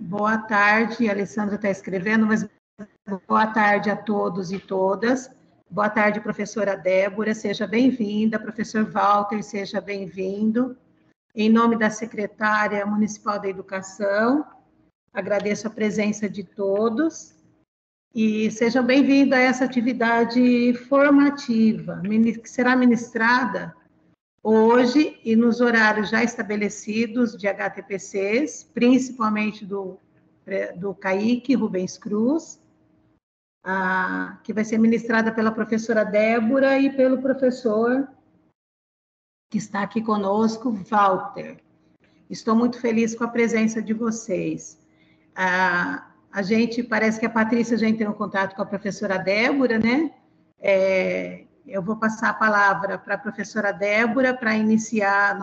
Boa tarde, a Alessandra está escrevendo, mas boa tarde a todos e todas. Boa tarde, professora Débora, seja bem-vinda. Professor Walter, seja bem-vindo. Em nome da Secretária Municipal da Educação, agradeço a presença de todos e sejam bem-vindos a essa atividade formativa, que será ministrada hoje e nos horários já estabelecidos de HTPCs, principalmente do CAIC Rubens Cruz, que vai ser ministrada pela professora Débora e pelo professor que está aqui conosco, Walter. Estou muito feliz com a presença de vocês. A gente, parece que a Patrícia já entrou em contato com a professora Débora, né? Eu vou passar a palavra para a professora Débora para iniciar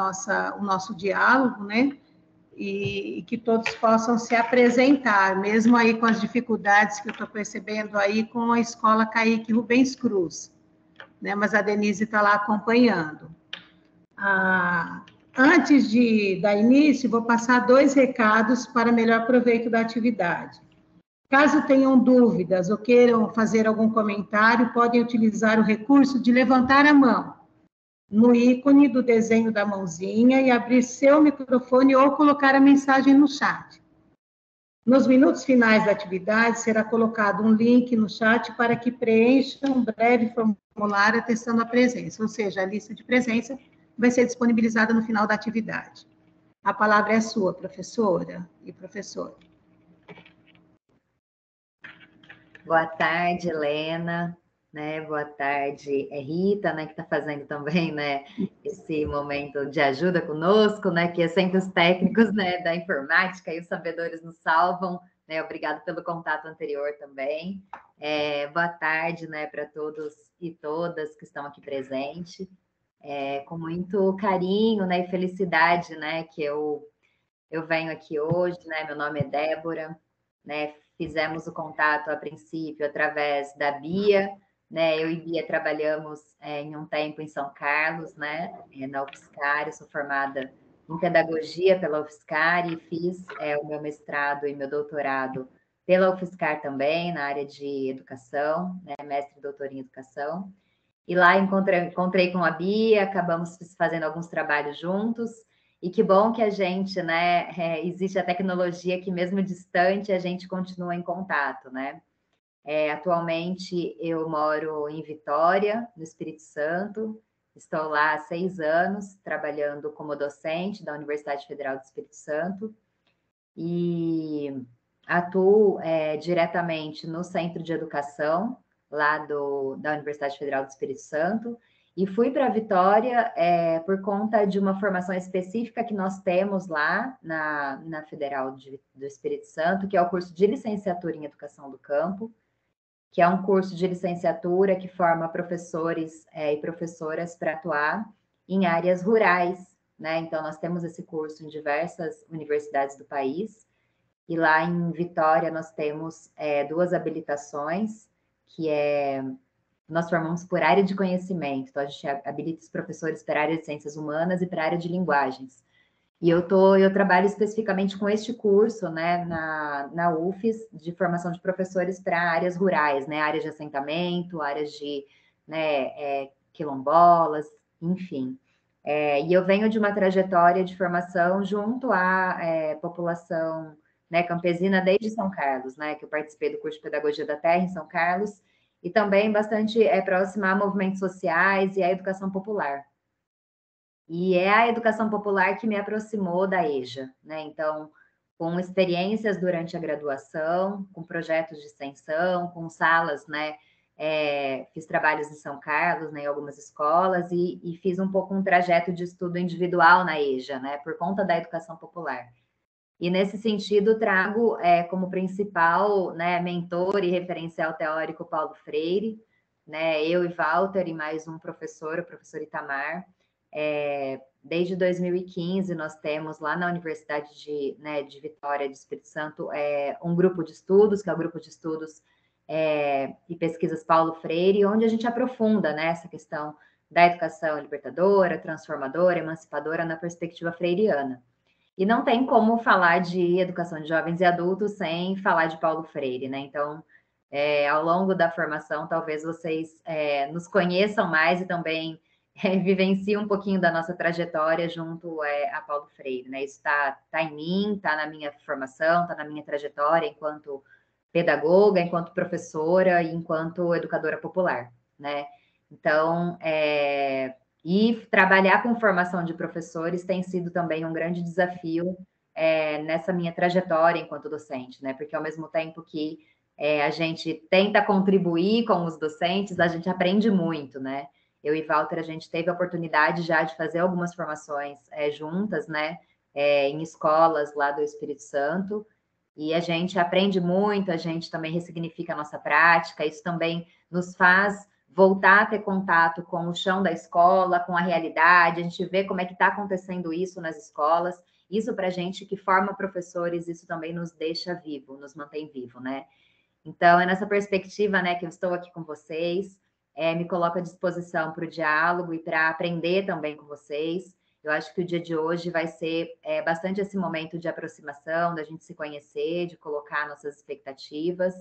o nosso diálogo, né? E que todos possam se apresentar, mesmo aí com as dificuldades que eu estou percebendo aí com a escola CAIC Rubens Cruz, né? Mas a Denise está lá acompanhando. Antes de dar início, vou passar 2 recados para melhor proveito da atividade. Caso tenham dúvidas ou queiram fazer algum comentário, podem utilizar o recurso de levantar a mão no ícone do desenho da mãozinha e abrir seu microfone ou colocar a mensagem no chat. Nos minutos finais da atividade, será colocado um link no chat para que preencham um breve formulário atestando a presença, ou seja, a lista de presença vai ser disponibilizada no final da atividade. A palavra é sua, professora e professor. Boa tarde, Helena, né? Boa tarde, Rita, né, que está fazendo também, né, esse momento de ajuda conosco, né, que é sempre os técnicos, né, da informática e os sabedores nos salvam, né? Obrigado pelo contato anterior também. Boa tarde, né, para todos e todas que estão aqui presentes. Com muito carinho, né, e felicidade, né, que eu venho aqui hoje, né? Meu nome é Débora, né? Fizemos o contato a princípio através da Bia, né? Eu e Bia trabalhamos em um tempo em São Carlos, né? Na UFSCar, eu sou formada em pedagogia pela UFSCar e fiz o meu mestrado e meu doutorado pela UFSCar também, na área de educação, né? Mestre e doutora em educação. E lá encontrei com a Bia, acabamos fazendo alguns trabalhos juntos. E que bom que a gente, né, existe a tecnologia que mesmo distante a gente continua em contato, né? Atualmente eu moro em Vitória, no Espírito Santo, estou lá há 6 anos, trabalhando como docente da Universidade Federal do Espírito Santo e atuo diretamente no Centro de Educação, lá da Universidade Federal do Espírito Santo, e fui para Vitória por conta de uma formação específica que nós temos lá na Federal do Espírito Santo, que é o curso de licenciatura em Educação do Campo, que é um curso de licenciatura que forma professores e professoras para atuar em áreas rurais, né? Então, nós temos esse curso em diversas universidades do país, e lá em Vitória nós temos 2 habilitações, que nós formamos por área de conhecimento, então a gente habilita os professores para a área de ciências humanas e para a área de linguagens. E eu trabalho especificamente com este curso, né, na UFES, de formação de professores para áreas rurais, né, áreas de assentamento, áreas de, né, quilombolas, enfim. E eu venho de uma trajetória de formação junto à população, né, campesina desde São Carlos, né, que eu participei do curso de Pedagogia da Terra em São Carlos, e também bastante próxima a movimentos sociais e à educação popular. E é a educação popular que me aproximou da EJA, né? Então, com experiências durante a graduação, com projetos de extensão, com salas, né? Fiz trabalhos em São Carlos, né, em algumas escolas, e fiz um pouco um trajeto de estudo individual na EJA, né? Por conta da educação popular. E, nesse sentido, trago como principal, né, mentor e referencial teórico Paulo Freire, né, eu e Walter e mais um professor, o professor Itamar. Desde 2015, nós temos lá na Universidade de Vitória do Espírito Santo um grupo de estudos, que é o Grupo de Estudos e Pesquisas Paulo Freire, onde a gente aprofunda, né, essa questão da educação libertadora, transformadora, emancipadora na perspectiva freiriana. E não tem como falar de educação de jovens e adultos sem falar de Paulo Freire, né? Então, ao longo da formação, talvez vocês nos conheçam mais e também vivenciem um pouquinho da nossa trajetória junto a Paulo Freire, né? Isso tá em mim, está na minha formação, está na minha trajetória enquanto pedagoga, enquanto professora e enquanto educadora popular, né? Então, e trabalhar com formação de professores tem sido também um grande desafio nessa minha trajetória enquanto docente, né? Porque ao mesmo tempo que a gente tenta contribuir com os docentes, a gente aprende muito, né? Eu e Walter, a gente teve a oportunidade já de fazer algumas formações juntas, né? Em escolas lá do Espírito Santo, e a gente aprende muito, a gente também ressignifica a nossa prática, isso também nos faz voltar a ter contato com o chão da escola, com a realidade, a gente vê como é que está acontecendo isso nas escolas. Isso para a gente que forma professores, isso também nos deixa vivo, nos mantém vivo, né? Então, é nessa perspectiva, né, que eu estou aqui com vocês, me coloco à disposição para o diálogo e para aprender também com vocês. Eu acho que o dia de hoje vai ser bastante esse momento de aproximação, da gente se conhecer, de colocar nossas expectativas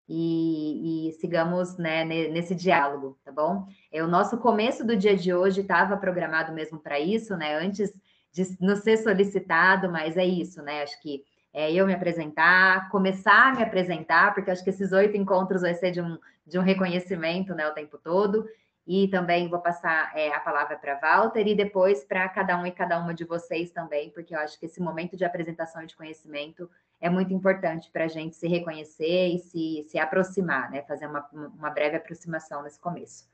e sigamos, né, nesse diálogo, tá bom? O nosso começo do dia de hoje estava programado mesmo para isso, né? Antes de nos ser solicitado, mas é isso, né? Acho que eu me apresentar, começar a me apresentar, porque acho que esses 8 encontros vai ser de um reconhecimento, né, o tempo todo. E também vou passar a palavra para Walter e depois para cada um e cada uma de vocês também, porque eu acho que esse momento de apresentação e de conhecimento é muito importante para a gente se reconhecer e se aproximar, né? Fazer uma breve aproximação nesse começo.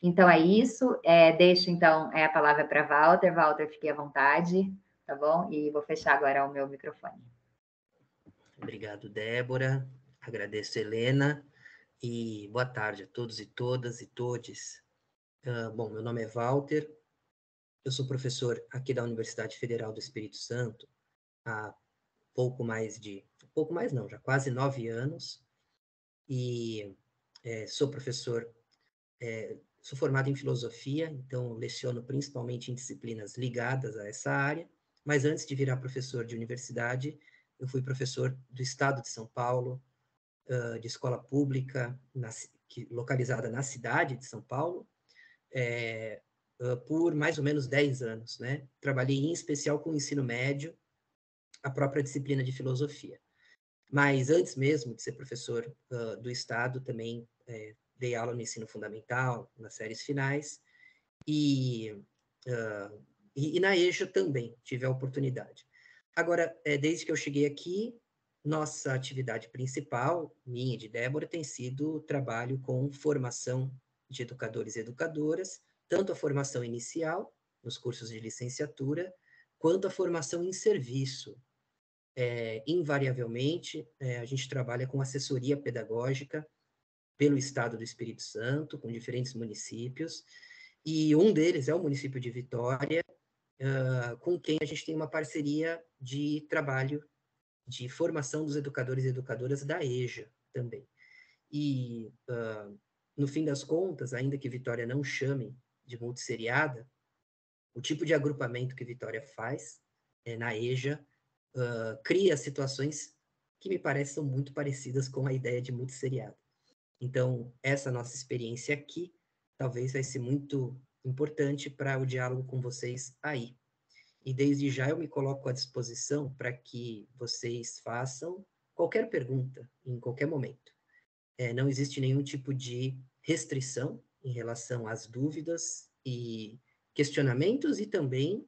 Então, é isso. Deixo, então, a palavra para Walter. Walter, fique à vontade, tá bom? E vou fechar agora o meu microfone. Obrigado, Débora. Agradeço, Helena. E boa tarde a todos e todas e todes. Bom, meu nome é Walter. Eu sou professor aqui da Universidade Federal do Espírito Santo há já quase 9 anos. E sou professor, sou formado em filosofia, então leciono principalmente em disciplinas ligadas a essa área. Mas antes de virar professor de universidade, eu fui professor do Estado de São Paulo, de escola pública, localizada na cidade de São Paulo, por mais ou menos 10 anos, né? Trabalhei em especial com o ensino médio, a própria disciplina de filosofia. Mas antes mesmo de ser professor do Estado, também dei aula no ensino fundamental, nas séries finais, e na EJA também tive a oportunidade. Agora, desde que eu cheguei aqui, nossa atividade principal, minha e de Débora, tem sido o trabalho com formação de educadores e educadoras, tanto a formação inicial, nos cursos de licenciatura, quanto a formação em serviço. Invariavelmente, a gente trabalha com assessoria pedagógica pelo Estado do Espírito Santo, com diferentes municípios, e um deles é o município de Vitória, com quem a gente tem uma parceria de trabalho de formação dos educadores e educadoras da EJA também. E, no fim das contas, ainda que Vitória não chame de multisseriada, o tipo de agrupamento que Vitória faz na EJA cria situações que me parecem são muito parecidas com a ideia de multisseriada. Então, essa nossa experiência aqui talvez vai ser muito importante para o diálogo com vocês aí. E desde já eu me coloco à disposição para que vocês façam qualquer pergunta, em qualquer momento. Não existe nenhum tipo de restrição em relação às dúvidas e questionamentos e também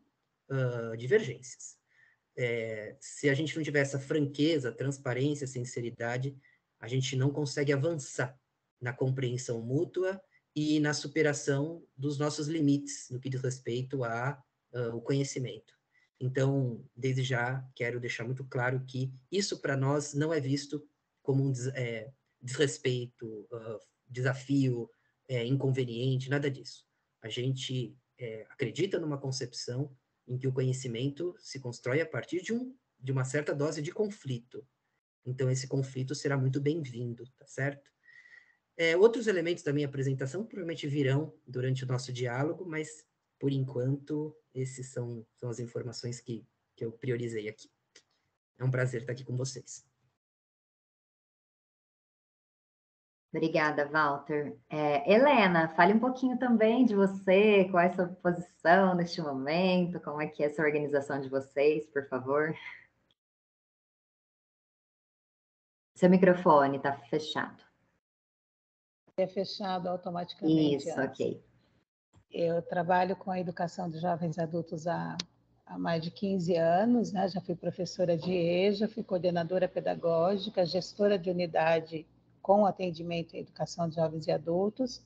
divergências. Se a gente não tiver essa franqueza, transparência, sinceridade, a gente não consegue avançar na compreensão mútua e na superação dos nossos limites no que diz respeito ao conhecimento. Então, desde já, quero deixar muito claro que isso para nós não é visto como um desrespeito, desafio, inconveniente, nada disso. A gente acredita numa concepção em que o conhecimento se constrói a partir de uma certa dose de conflito. Então, esse conflito será muito bem-vindo, tá certo? Outros elementos da minha apresentação provavelmente virão durante o nosso diálogo, mas, por enquanto, esses são as informações que eu priorizei aqui. É um prazer estar aqui com vocês. Obrigada, Walter. Helena, fale um pouquinho também de você, qual é a sua posição neste momento, como é que é essa organização de vocês, por favor. Seu microfone está fechado. É fechado automaticamente. Isso, ok. Eu trabalho com a educação de jovens adultos há mais de 15 anos, né? Já fui professora de EJA, fui coordenadora pedagógica, gestora de unidade com atendimento em educação de jovens e adultos,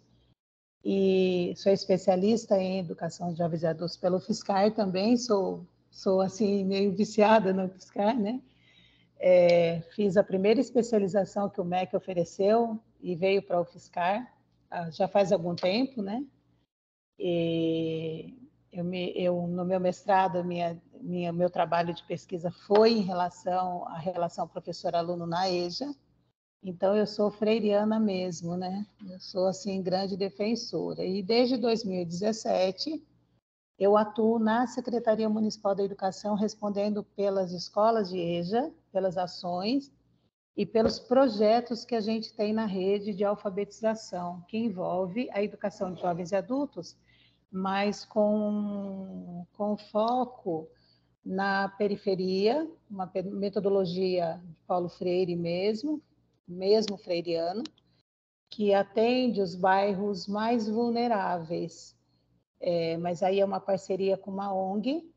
e sou especialista em educação de jovens e adultos pelo UFSCar também, sou assim, meio viciada no UFSCar, né? Fiz a primeira especialização que o MEC ofereceu e veio para o UFSCar, já faz algum tempo, né? E no meu mestrado, meu trabalho de pesquisa foi em relação à relação professor-aluno na EJA, então eu sou freiriana mesmo, né? Eu sou, assim, grande defensora. E desde 2017, eu atuo na Secretaria Municipal da Educação, respondendo pelas escolas de EJA, pelas ações e pelos projetos que a gente tem na rede de alfabetização, que envolve a educação de jovens e adultos, mas com foco na periferia, uma metodologia de Paulo Freire mesmo freiriano, que atende os bairros mais vulneráveis. Mas aí é uma parceria com uma ONG,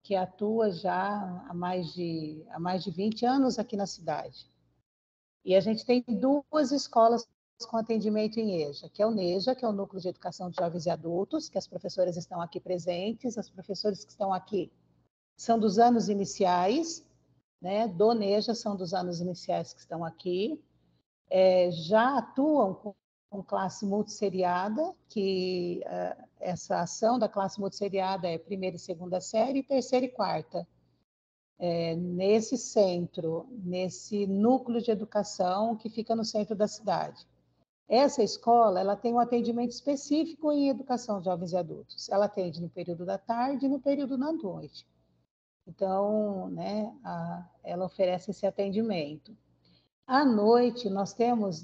que atua já há mais de 20 anos aqui na cidade. E a gente tem 2 escolas com atendimento em EJA, que é o NEJA, que é o Núcleo de Educação de Jovens e Adultos, que as professoras estão aqui presentes, as professoras que estão aqui são dos anos iniciais, né? Do NEJA são dos anos iniciais que estão aqui, já atuam com classe multisseriada, que essa ação da classe multisseriada é primeira e segunda série, terceira e quarta. Nesse centro, nesse núcleo de educação que fica no centro da cidade. Essa escola, ela tem um atendimento específico em educação de jovens e adultos. Ela atende no período da tarde e no período da noite. Então, né, ela oferece esse atendimento. À noite, nós temos,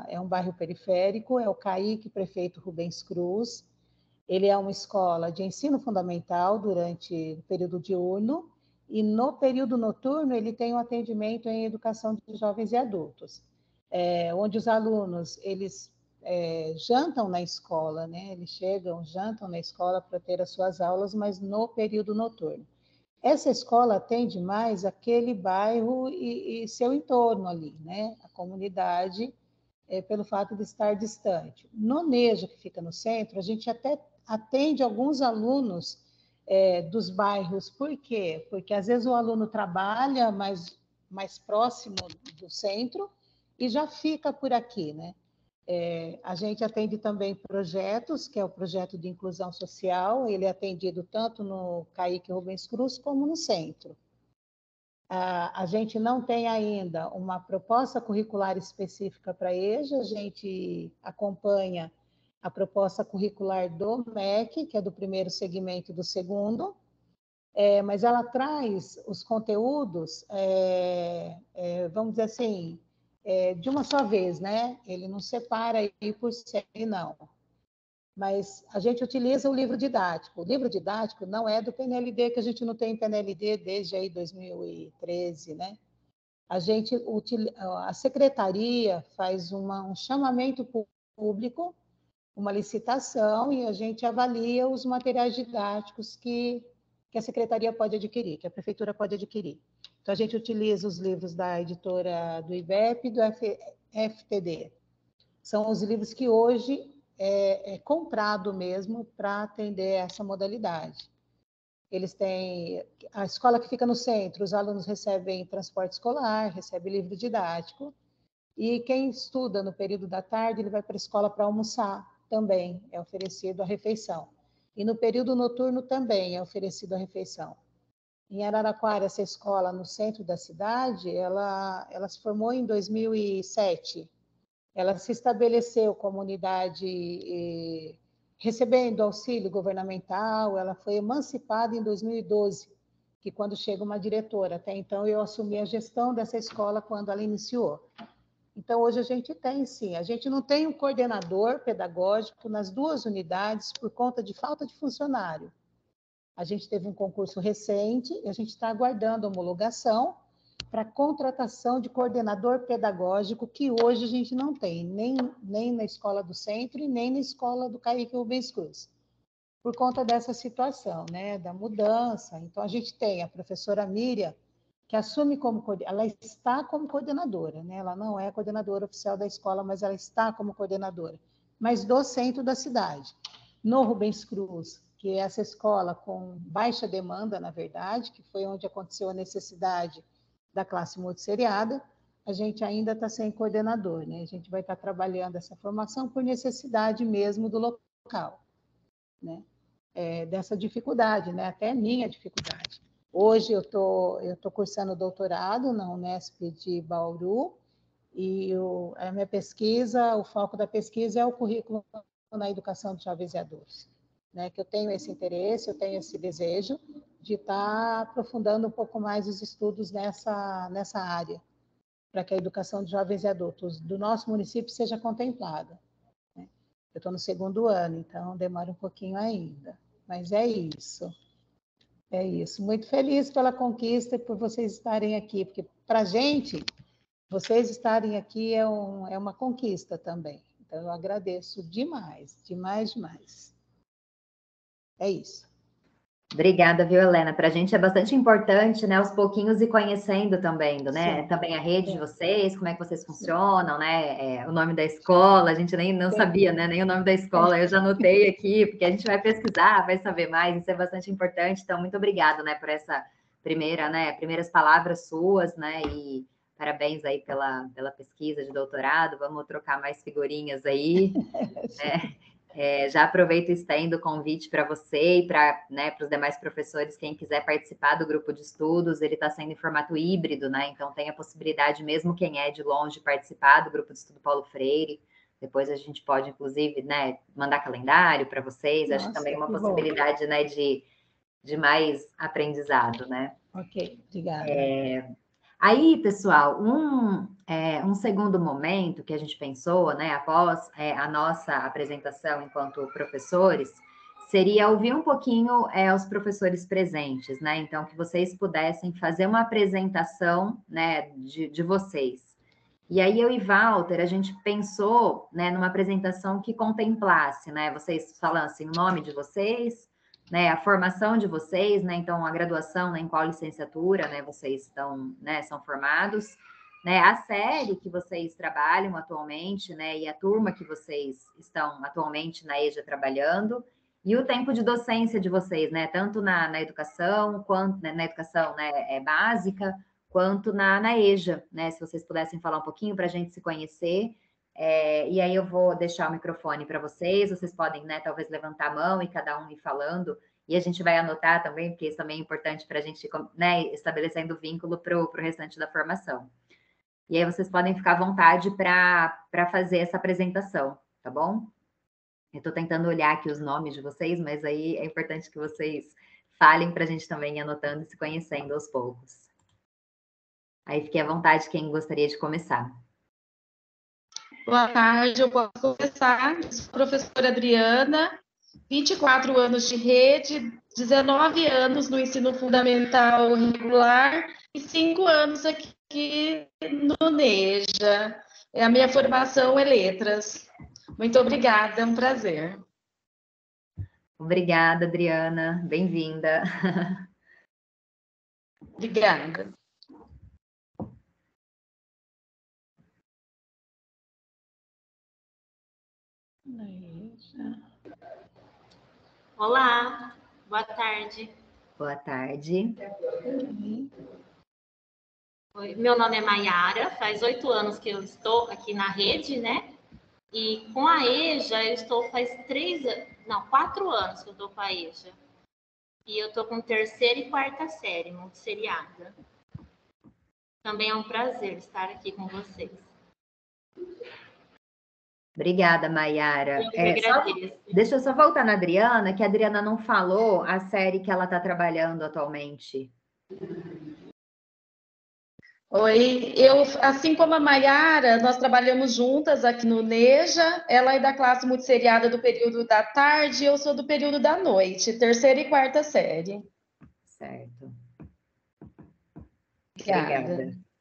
é um bairro periférico, é o CAIC Prefeito Rubens Cruz. Ele é uma escola de ensino fundamental durante o período diurno, e no período noturno ele tem um atendimento em educação de jovens e adultos, onde os alunos, eles jantam na escola, né? Eles chegam, jantam na escola para ter as suas aulas, mas no período noturno. Essa escola atende mais aquele bairro e seu entorno ali, né? A comunidade, pelo fato de estar distante. No NEJA, que fica no centro, a gente até atende alguns alunos dos bairros. Por quê? Porque às vezes o aluno trabalha mais próximo do centro e já fica por aqui, né? A gente atende também projetos, que é o projeto de inclusão social, ele é atendido tanto no CAIC Rubens Cruz como no centro. A gente não tem ainda uma proposta curricular específica para EJA, a gente acompanha a proposta curricular do MEC, que é do primeiro segmento e do segundo, mas ela traz os conteúdos, vamos dizer assim, de uma só vez, né? Ele não separa aí por série, não. Mas a gente utiliza o livro didático. O livro didático não é do PNLD, que a gente não tem PNLD desde aí 2013, né? A secretaria faz um chamamento público, uma licitação, e a gente avalia os materiais didáticos que a secretaria pode adquirir, que a prefeitura pode adquirir. Então, a gente utiliza os livros da editora do IBEP e do FTD. São os livros que hoje é comprado mesmo para atender essa modalidade. Eles têm a escola que fica no centro, os alunos recebem transporte escolar, recebem livro didático, e quem estuda no período da tarde, ele vai para a escola para almoçar também, é oferecido a refeição. E no período noturno também é oferecido a refeição. Em Araraquara, essa escola no centro da cidade, ela se formou em 2007. Ela se estabeleceu como unidade recebendo auxílio governamental, ela foi emancipada em 2012. que quando chega uma diretora. Até então, eu assumi a gestão dessa escola quando ela iniciou. Então, hoje a gente tem, sim. A gente não tem um coordenador pedagógico nas 2 unidades por conta de falta de funcionário. A gente teve um concurso recente e a gente está aguardando a homologação para contratação de coordenador pedagógico, que hoje a gente não tem, nem na escola do centro e nem na escola do Caíque Rubens Cruz, por conta dessa situação, né, da mudança. Então, a gente tem a professora Miriam, que assume ela está como coordenadora, né? Ela não é coordenadora oficial da escola, mas ela está como coordenadora, mas do centro da cidade. No Rubens Cruz, que é essa escola com baixa demanda, na verdade, que foi onde aconteceu a necessidade da classe multisseriada, a gente ainda está sem coordenador, né? A gente vai estar trabalhando essa formação por necessidade mesmo do local, né? Dessa dificuldade, né? Até minha dificuldade. Hoje eu tô cursando doutorado na Unesp de Bauru e a minha pesquisa, o foco da pesquisa é o currículo na educação de jovens e adultos, né? Que eu tenho esse interesse, eu tenho esse desejo de estar aprofundando um pouco mais os estudos nessa área, para que a educação de jovens e adultos do nosso município seja contemplada, né? Eu estou no 2º ano, então demora um pouquinho ainda, mas é isso. É isso. Muito feliz pela conquista e por vocês estarem aqui, porque para a gente, vocês estarem aqui é uma conquista também. Então, eu agradeço demais, demais, demais. É isso. Obrigada, viu, Helena? Para a gente é bastante importante, né, aos pouquinhos ir conhecendo também, né? Sim. Também a rede de vocês, como é que vocês funcionam, né? O nome da escola, a gente nem não sabia, né? Nem o nome da escola, eu já anotei aqui, porque a gente vai pesquisar, vai saber mais, isso é bastante importante. Então, muito obrigada, né, por essa primeiras palavras suas, né? E parabéns aí pela pesquisa de doutorado. Vamos trocar mais figurinhas aí, né? Já aproveito e estendo o convite para você e para, né, os demais professores, quem quiser participar do grupo de estudos, ele está sendo em formato híbrido, né? Então tem a possibilidade, mesmo quem é de longe, participar do grupo de estudo Paulo Freire. Depois a gente pode, inclusive, né, mandar calendário para vocês. Nossa, acho também uma que possibilidade, né, de mais aprendizado, né? Ok, obrigada. Aí, pessoal, um segundo momento que a gente pensou, né, após a nossa apresentação enquanto professores, seria ouvir um pouquinho os professores presentes, né? Então, que vocês pudessem fazer uma apresentação, né, de vocês. E aí, eu e Walter, a gente pensou, né, numa apresentação que contemplasse, né, vocês falassem o nome de vocês, né, a formação de vocês, né, então a graduação, né, em qual licenciatura, né, vocês estão, né, são formados, né, a série que vocês trabalham atualmente, né, e a turma que vocês estão atualmente na EJA trabalhando, e o tempo de docência de vocês, né, tanto na educação, quanto na educação, né, básica, quanto na EJA, né, se vocês pudessem falar um pouquinho para a gente se conhecer. E aí eu vou deixar o microfone para vocês podem, né, talvez levantar a mão e cada um ir falando, e a gente vai anotar também, porque isso também é importante para a gente, né, estabelecendo vínculo para o restante da formação. E aí vocês podem ficar à vontade para fazer essa apresentação, tá bom? Eu estou tentando olhar aqui os nomes de vocês, mas aí é importante que vocês falem para a gente também ir anotando e se conhecendo aos poucos. Aí fique à vontade quem gostaria de começar. Boa tarde, eu posso começar. Sou a professora Adriana, 24 anos de rede, 19 anos no ensino fundamental regular e 5 anos aqui no NEJA. A minha formação é letras. Muito obrigada, é um prazer. Obrigada, Adriana. Bem-vinda. Obrigada. Olá, boa tarde. Boa tarde. Oi, meu nome é Maiara, faz 8 anos que eu estou aqui na rede, né? E com a EJA eu estou faz 4 anos que eu estou com a EJA. E eu estou com 3ª e 4ª série, multisseriada. Também é um prazer estar aqui com vocês. Obrigada, Maiara. Eu que agradeço. Deixa eu só voltar na Adriana, que a Adriana não falou a série que ela está trabalhando atualmente. Oi, assim como a Maiara, nós trabalhamos juntas aqui no NEJA. Ela é da classe multisseriada do período da tarde, eu sou do período da noite, terceira e quarta série. Certo. Obrigada. Obrigada.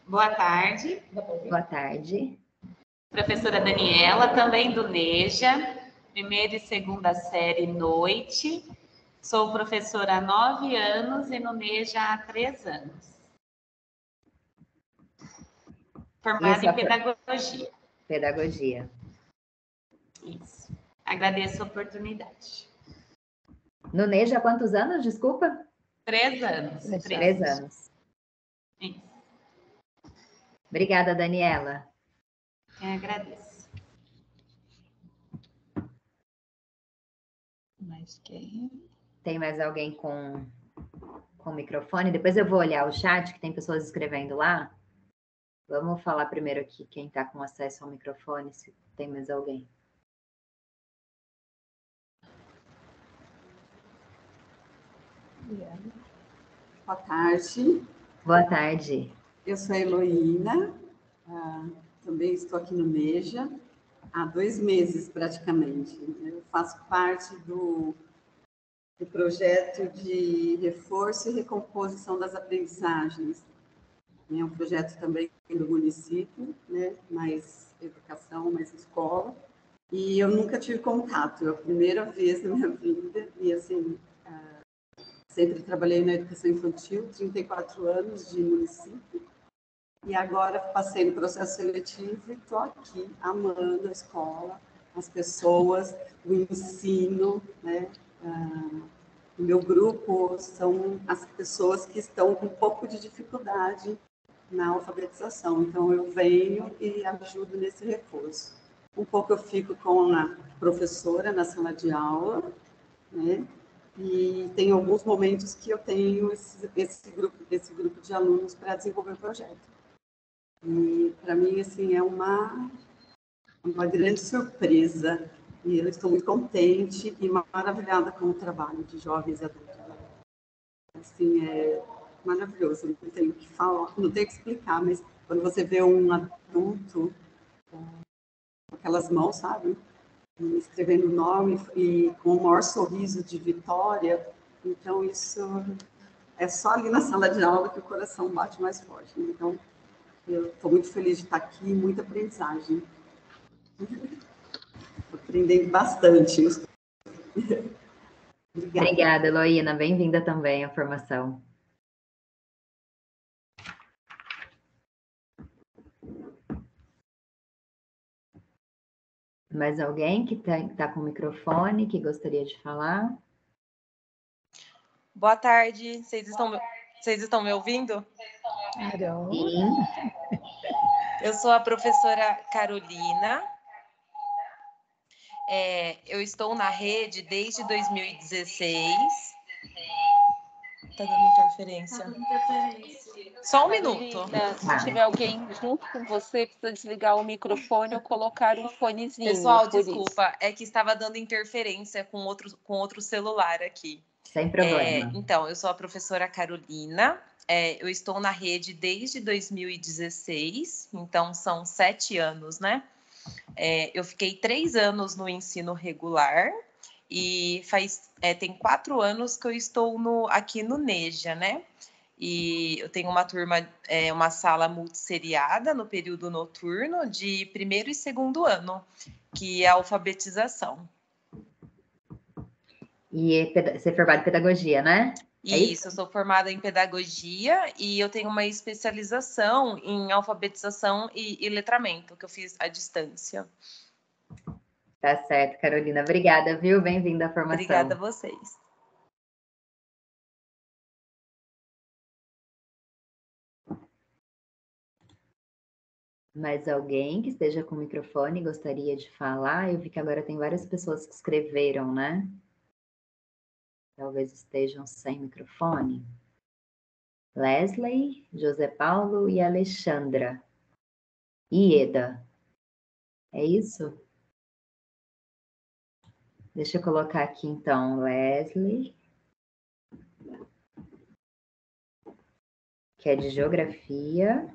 Boa tarde. Boa tarde. Professora Daniela, também do NEJA, primeira e segunda série, noite. Sou professora há 9 anos e no NEJA há 3 anos. Formada em pedagogia. Pedagogia. Isso. Agradeço a oportunidade. No NEJA há quantos anos, desculpa? 3 anos. 3 anos. Isso. Obrigada, Daniela. Eu agradeço. Mas quem? Tem mais alguém com microfone? Depois eu vou olhar o chat, que tem pessoas escrevendo lá. Vamos falar primeiro aqui quem está com acesso ao microfone, se tem mais alguém. Boa tarde. Boa tarde. Eu sou a Heloína, também estou aqui no NEJA há 2 meses praticamente. Eu faço parte do projeto de reforço e recomposição das aprendizagens. É um projeto também do município, né? Mais educação, mais escola. E eu nunca tive contato, é a primeira vez na minha vida. E assim, sempre trabalhei na educação infantil, 34 anos de município. E agora passei no processo seletivo e estou aqui amando a escola, as pessoas, o ensino, né? O meu grupo são as pessoas que estão com um pouco de dificuldade na alfabetização. Então, eu venho e ajudo nesse reforço. Um pouco eu fico com a professora na sala de aula, né? E tem alguns momentos que eu tenho esse grupo de alunos para desenvolver o projeto. E, para mim, assim, é uma grande surpresa. E eu estou muito contente e maravilhada com o trabalho de jovens e adultos. Assim, é maravilhoso, não tenho o que falar, não tenho o que explicar, mas quando você vê um adulto com aquelas mãos, sabe, escrevendo o nome e com o maior sorriso de vitória, então isso é só ali na sala de aula que o coração bate mais forte. Né? Então, eu estou muito feliz de estar aqui, muita aprendizagem. Aprendendo bastante. Obrigada, Heloína. Bem-vinda também à formação. Mais alguém que está com o microfone, que gostaria de falar? Boa tarde, vocês estão me ouvindo? Sim. Eu sou a professora Carolina. Eu estou na rede desde 2016. Tá dando interferência. Só um minuto. Se tiver alguém junto com você, precisa desligar o microfone ou colocar um fonezinho. Pessoal, desculpa, é que estava dando interferência com outro celular aqui. Sem problema. Então, eu sou a professora Carolina. Eu estou na rede desde 2016, então são 7 anos, né? Eu fiquei 3 anos no ensino regular e tem 4 anos que eu estou aqui no NEJA, né? E eu tenho uma turma, uma sala multisseriada no período noturno de 1º e 2º ano, que é a alfabetização. E você é formada em pedagogia, né? Isso, eu sou formada em pedagogia e eu tenho uma especialização em alfabetização e letramento, que eu fiz à distância. Tá certo, Carolina. Obrigada, viu? Bem-vinda à formação. Obrigada a vocês. Mais alguém que esteja com o microfone gostaria de falar? Eu vi que agora tem várias pessoas que escreveram, né? Talvez estejam sem microfone. Leslie, José Paulo e Alexandra. Ieda. É isso? Deixa eu colocar aqui, então, Leslie, que é de Geografia.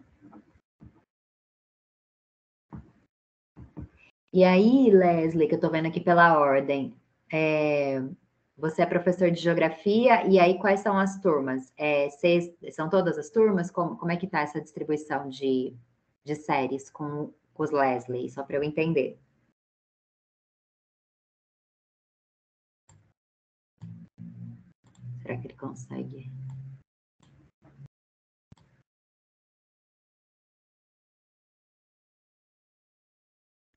E aí, Leslie, que eu tô vendo aqui pela ordem, você é professor de Geografia, e aí quais são as turmas? São todas as turmas? Como é que tá essa distribuição de séries com os Leslie? Só para eu entender. Será que ele consegue?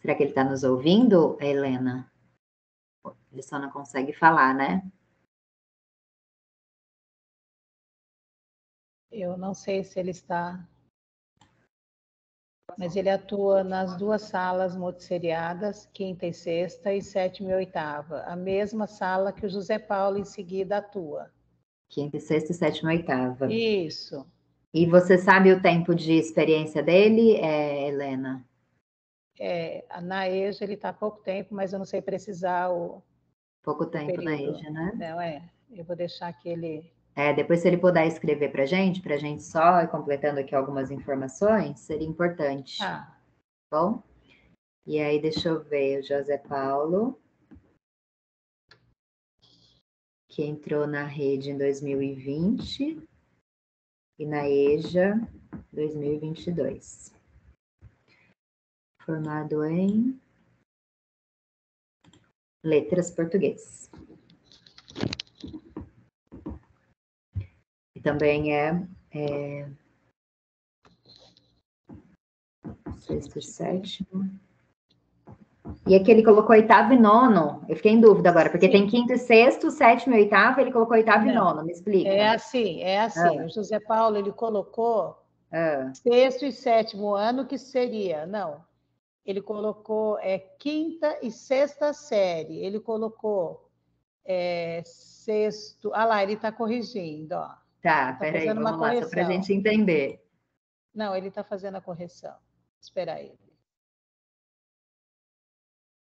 Será que ele está nos ouvindo, Helena? Ele só não consegue falar, né? Eu não sei se ele está, mas ele atua nas duas salas multisseriadas, quinta e sexta, e sétima e oitava. A mesma sala que o José Paulo em seguida atua. Quinta, sexta, sétima e oitava. Isso. E você sabe o tempo de experiência dele, Helena? Na EJA ele está há pouco tempo, mas eu não sei precisar o Pouco tempo período. na EJA, né? Não, eu vou deixar que ele... Depois, se ele puder escrever para a gente só ir completando aqui algumas informações, seria importante. Bom? E aí, deixa eu ver, o José Paulo, que entrou na rede em 2020 e na EJA 2022. Formado em Letras Português. E também sexto e sétimo. E aqui ele colocou oitavo e nono. Eu fiquei em dúvida agora, porque tem quinto e sexto, sétimo e oitavo, ele colocou oitavo e nono. Me explica. É assim. O José Paulo, ele colocou sexto e sétimo ano, que seria... Não, ele colocou quinta e sexta série. Ele colocou sexto... Ah lá, ele está corrigindo, ó. Tá, peraí, vamos lá, só para a gente entender. Não, ele está fazendo a correção. Espera aí.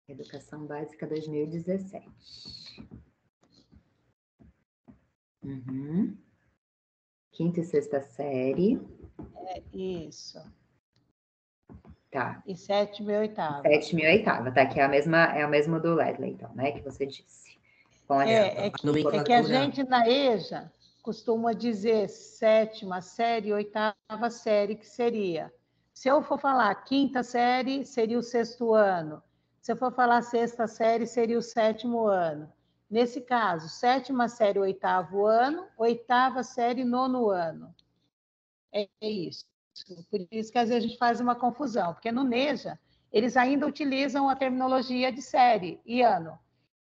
Educação Básica 2017. Quinta e sexta série. Isso. Tá. E sétima e oitava. Sétima e oitava, tá? Que é o mesmo do Leslie, então, né? Que você disse. Que a gente na EJA costuma dizer sétima série, oitava série, que seria. Se eu for falar quinta série, seria o sexto ano. Se eu for falar sexta série, seria o sétimo ano. Nesse caso, sétima série, oitavo ano, oitava série, nono ano. É isso. Por isso que às vezes a gente faz uma confusão, porque no NEJA eles ainda utilizam a terminologia de série e ano.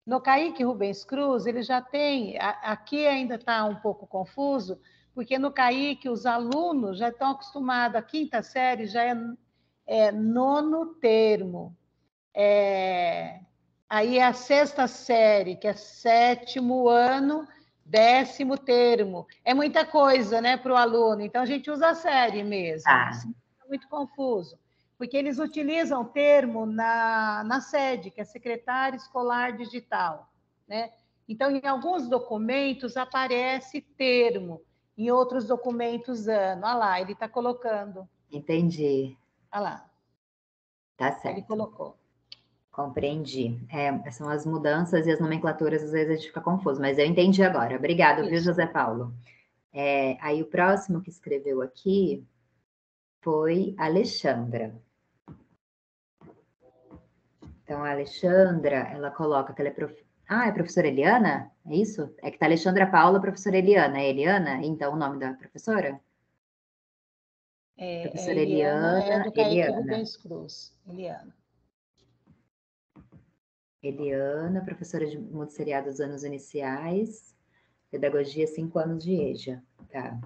No Caíque Rubens Cruz, ele já tem... Aqui ainda está um pouco confuso, porque no Caíque os alunos já estão acostumados, a quinta série já é nono termo. Aí a sexta série, que é sétimo ano, 10º termo. É muita coisa, né, para o aluno. Então, a gente usa a série mesmo. É muito confuso. Porque eles utilizam o termo na sede, que é secretária escolar digital, né? Então, em alguns documentos aparece termo, em outros documentos ano. Olha lá, ele está colocando. Entendi. Olha lá. Tá certo. Ele colocou. Compreendi. São as mudanças e as nomenclaturas, às vezes a gente fica confuso, mas eu entendi agora. Obrigado, viu, José Paulo? Aí o próximo que escreveu aqui foi a Alexandra. Então, a Alexandra, ela coloca que ela é professora Eliana? É isso? É que tá Alexandra Paula, professora Eliana. É Eliana, então, o nome da professora? Professora Eliana. É do Caíque Rubens Cruz. Eliana, professora de multisseriado dos anos iniciais, pedagogia 5 anos de EJA. Tá.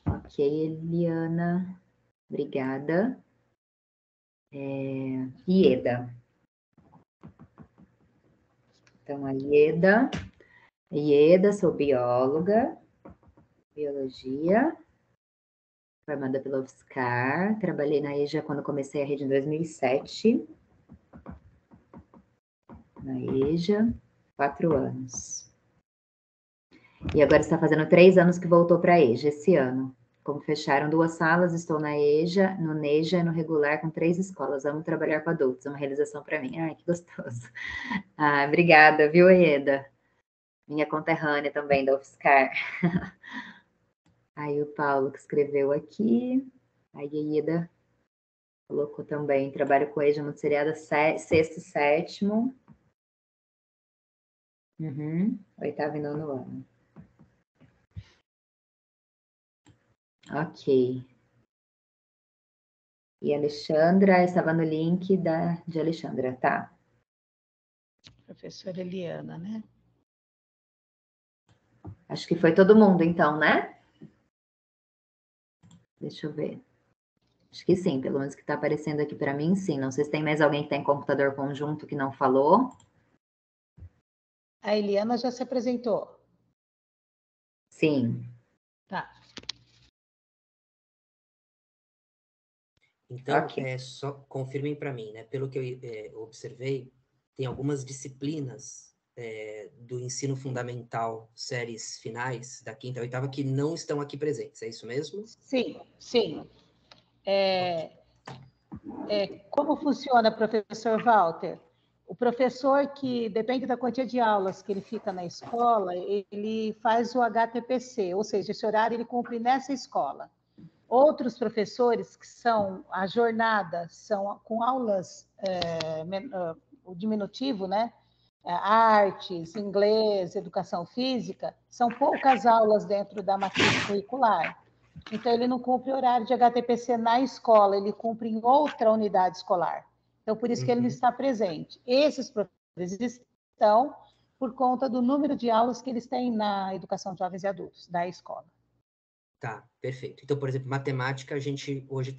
Ok, Eliana. Obrigada. Ieda. Então, a Ieda, Ieda, sou bióloga, biologia, formada pela UFSCar. Trabalhei na EJA quando comecei a rede em 2007. Na EJA, 4 anos. E agora está fazendo 3 anos que voltou para a EJA esse ano. Como fecharam 2 salas, estou na EJA, no NEJA e no regular com 3 escolas. Amo trabalhar com adultos, é uma realização para mim. Ai, que gostoso. Ah, obrigada, viu, Ieda? Minha conterrânea também da UFSCar. Aí o Paulo que escreveu aqui. Aí a Ieda colocou também. Trabalho com EJA no seriado 6º e 7º. 8º e 9º ano. Ok. E a Alexandra estava no link de Alexandra, tá? Professora Eliana, né? Acho que foi todo mundo, então, né? Deixa eu ver. Acho que sim, pelo menos que está aparecendo aqui para mim, sim. Não sei se tem mais alguém que tem computador conjunto que não falou. A Eliana já se apresentou. Sim. Tá. Então, Ok. só confirmem para mim, né? Pelo que eu observei, tem algumas disciplinas do ensino fundamental, séries finais, da 5ª a 8ª, que não estão aqui presentes, é isso mesmo? Sim, sim. Como funciona, professor Walter? O professor que, depende da quantia de aulas que ele fica na escola, ele faz o HTPC, ou seja, esse horário ele cumpre nessa escola. Outros professores que são, a jornada, são com aulas, o diminutivo, né? Artes, inglês, educação física, são poucas aulas dentro da matriz curricular. Então, ele não cumpre horário de HTPC na escola, ele cumpre em outra unidade escolar. Então, por isso que ele não está presente. Esses professores estão por conta do número de aulas que eles têm na educação de jovens e adultos da escola. Tá, perfeito. Então, por exemplo, matemática, a gente hoje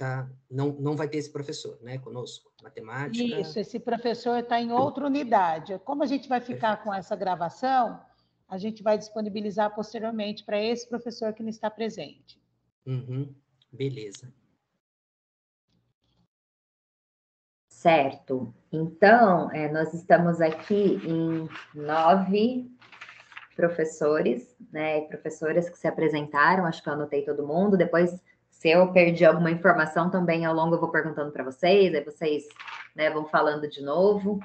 não vai ter esse professor, né, conosco. Matemática... Isso, esse professor está em outra unidade. Como a gente vai ficar com essa gravação, a gente vai disponibilizar posteriormente para esse professor que não está presente. Beleza. Certo. Então, nós estamos aqui em 9 professores, né, e professoras que se apresentaram, acho que eu anotei todo mundo. Depois, se eu perdi alguma informação também ao longo, eu vou perguntando para vocês, aí vocês, né, vão falando de novo.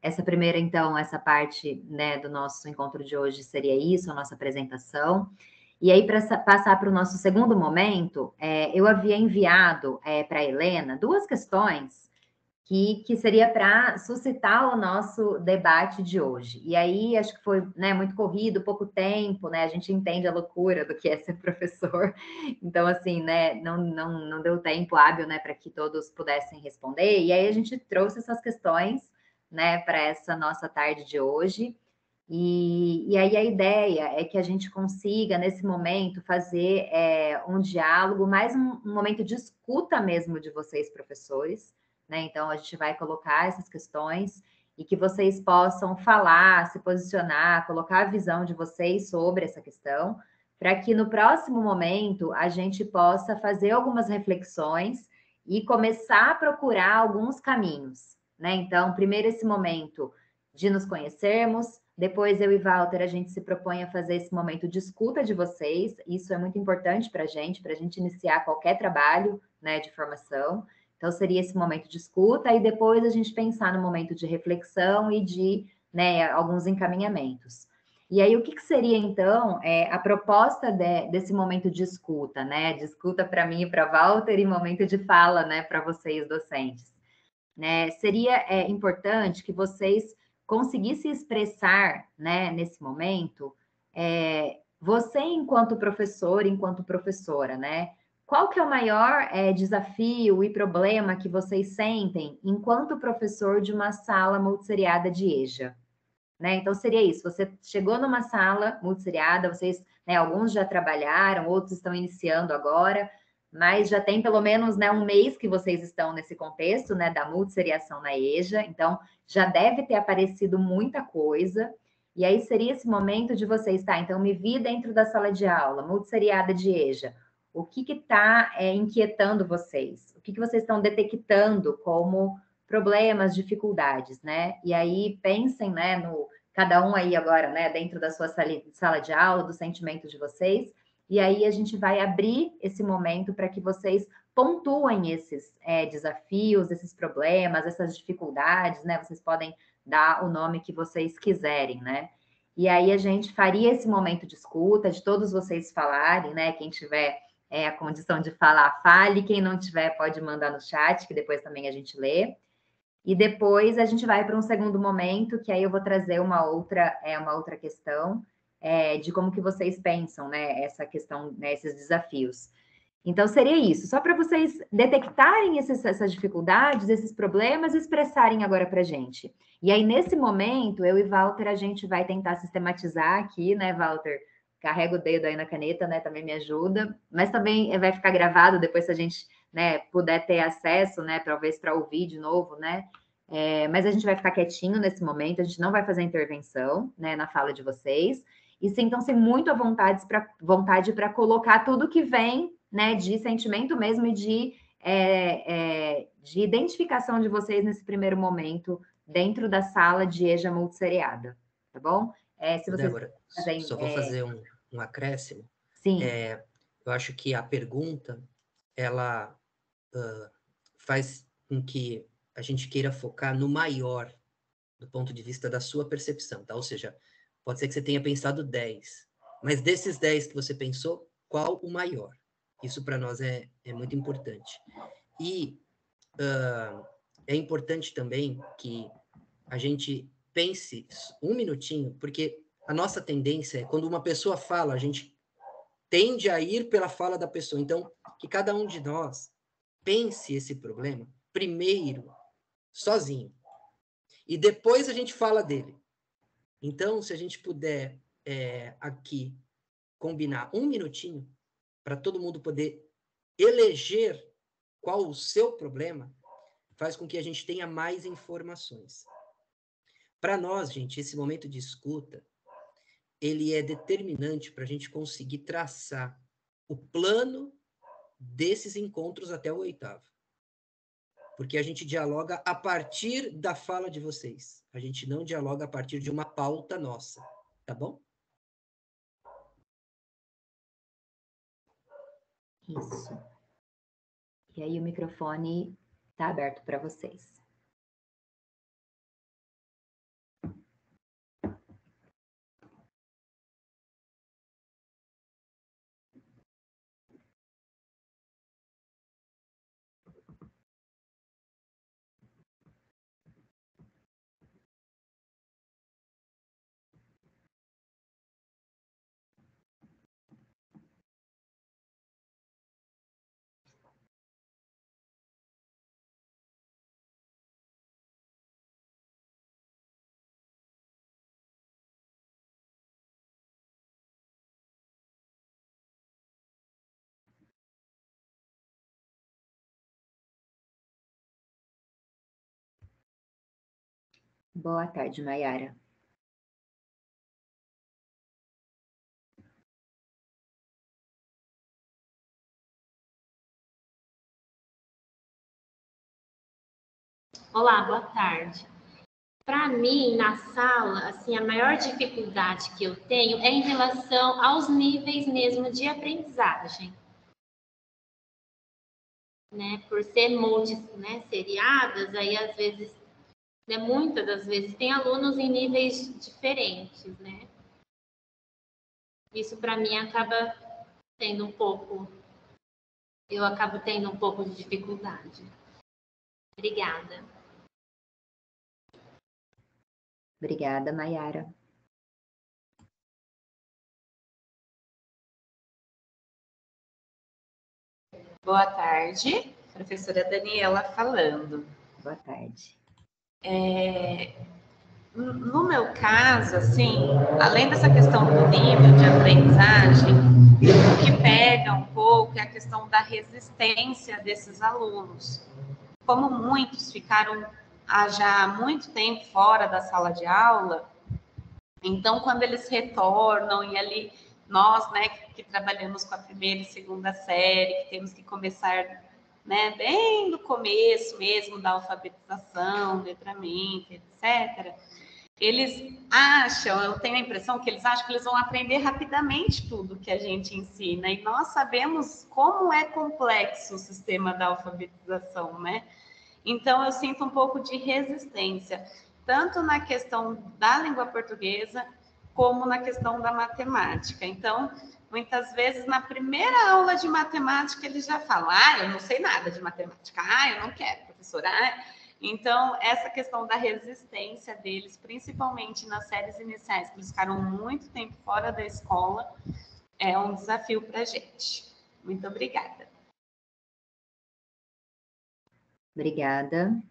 Essa primeira, então, essa parte, né, do nosso encontro de hoje seria isso, a nossa apresentação. E aí, para passar para o nosso segundo momento, eu havia enviado para a Helena 2 questões que seria para suscitar o nosso debate de hoje. E aí, acho que foi, né, muito corrido, pouco tempo, né? A gente entende a loucura do que é ser professor. Então, assim, né, não deu tempo hábil, né, para que todos pudessem responder. E aí, a gente trouxe essas questões, né, para essa nossa tarde de hoje. E aí a ideia é que a gente consiga, nesse momento, fazer um diálogo, mais um momento de escuta mesmo de vocês, professores, né? Então, a gente vai colocar essas questões e que vocês possam falar, se posicionar, colocar a visão de vocês sobre essa questão, para que no próximo momento a gente possa fazer algumas reflexões e começar a procurar alguns caminhos, né? Então, primeiro esse momento de nos conhecermos, depois eu e Walter, a gente se propõe a fazer esse momento de escuta de vocês, isso é muito importante para a gente iniciar qualquer trabalho, né, de formação. Então, seria esse momento de escuta e depois a gente pensar no momento de reflexão e de, né, alguns encaminhamentos. E aí, o que seria, então, a proposta desse momento de escuta, né? De escuta para mim e para Walter e momento de fala, né, para vocês, docentes. Né? Seria importante que vocês conseguissem expressar, né, nesse momento, você enquanto professor, enquanto professora, né? Qual que é o maior desafio e problema que vocês sentem enquanto professor de uma sala multisseriada de EJA? Né? Então, seria isso. Você chegou numa sala multisseriada, vocês, né, alguns já trabalharam, outros estão iniciando agora, mas já tem pelo menos, né, um mês que vocês estão nesse contexto, né, da multisseriação na EJA, então já deve ter aparecido muita coisa. E aí seria esse momento de vocês, tá? Então, me vi dentro da sala de aula, multisseriada de EJA. O que está inquietando vocês? O que vocês estão detectando como problemas, dificuldades, né? E aí pensem, né, no cada um aí agora, né, dentro da sua sala de aula, do sentimento de vocês. E aí a gente vai abrir esse momento para que vocês pontuem esses desafios, esses problemas, essas dificuldades, né? Vocês podem dar o nome que vocês quiserem, né? E aí a gente faria esse momento de escuta, de todos vocês falarem, né? Quem tiver a condição de falar, fale. Quem não tiver, pode mandar no chat, que depois também a gente lê. E depois a gente vai para um segundo momento, que aí eu vou trazer uma outra questão de como que vocês pensam, né? Essa questão, né, esses desafios. Então, seria isso, só para vocês detectarem essas dificuldades, esses problemas, e expressarem agora para a gente. E aí, nesse momento, eu e Walter, a gente vai tentar sistematizar aqui, né, Walter? Carrega o dedo aí na caneta, né, também me ajuda. Mas também vai ficar gravado depois, se a gente, né, puder ter acesso, né, talvez para ouvir de novo, né? Mas a gente vai ficar quietinho nesse momento, a gente não vai fazer intervenção, né, na fala de vocês. E sintam-se muito à vontade para colocar tudo que vem, né, de sentimento mesmo e de identificação de vocês nesse primeiro momento dentro da sala de EJA multisseriada, tá bom? Se vocês Débora, só vou fazer um acréscimo. Sim. Eu acho que a pergunta, ela faz com que a gente queira focar no maior, do ponto de vista da sua percepção, tá? Ou seja, pode ser que você tenha pensado 10, mas desses 10 que você pensou, qual o maior? Isso para nós é muito importante. E é importante também que a gente pense um minutinho, porque a nossa tendência é, quando uma pessoa fala, a gente tende a ir pela fala da pessoa. Então, que cada um de nós pense esse problema primeiro, sozinho. E depois a gente fala dele. Então, se a gente puder aqui combinar um minutinho para todo mundo poder eleger qual o seu problema, faz com que a gente tenha mais informações. Para nós, gente, esse momento de escuta, ele é determinante para a gente conseguir traçar o plano desses encontros até o 8º. Porque a gente dialoga a partir da fala de vocês. A gente não dialoga a partir de uma pauta nossa, tá bom? Isso. E aí o microfone está aberto para vocês. Boa tarde, Mayara. Olá, boa tarde. Para mim, na sala, assim, a maior dificuldade que eu tenho é em relação aos níveis mesmo de aprendizagem. Né? Por ser seriadas, aí às vezes, né, muitas das vezes, tem alunos em níveis diferentes, né? Isso para mim acaba tendo eu acabo tendo um pouco de dificuldade. Obrigada. Obrigada, Mayara. Boa tarde, professora Daniela falando. Boa tarde. No meu caso, assim, além dessa questão do nível de aprendizagem, o que pega um pouco é a questão da resistência desses alunos. Como muitos ficaram já há muito tempo fora da sala de aula, Então, quando eles retornam e ali nós, né, que trabalhamos com a primeira e segunda série, que temos que começar, né, bem do começo mesmo da alfabetização, letramento, etc. Eles acham, eu tenho a impressão que eles acham que eles vão aprender rapidamente tudo que a gente ensina, e nós sabemos como é complexo o sistema da alfabetização, né? Então, eu sinto um pouco de resistência, tanto na questão da língua portuguesa, como na questão da matemática. Então, muitas vezes, na primeira aula de matemática, eles já falam, eu não sei nada de matemática, eu não quero, professora. Então, essa questão da resistência deles, principalmente nas séries iniciais, que eles ficaram muito tempo fora da escola, é um desafio para a gente. Muito obrigada. Obrigada.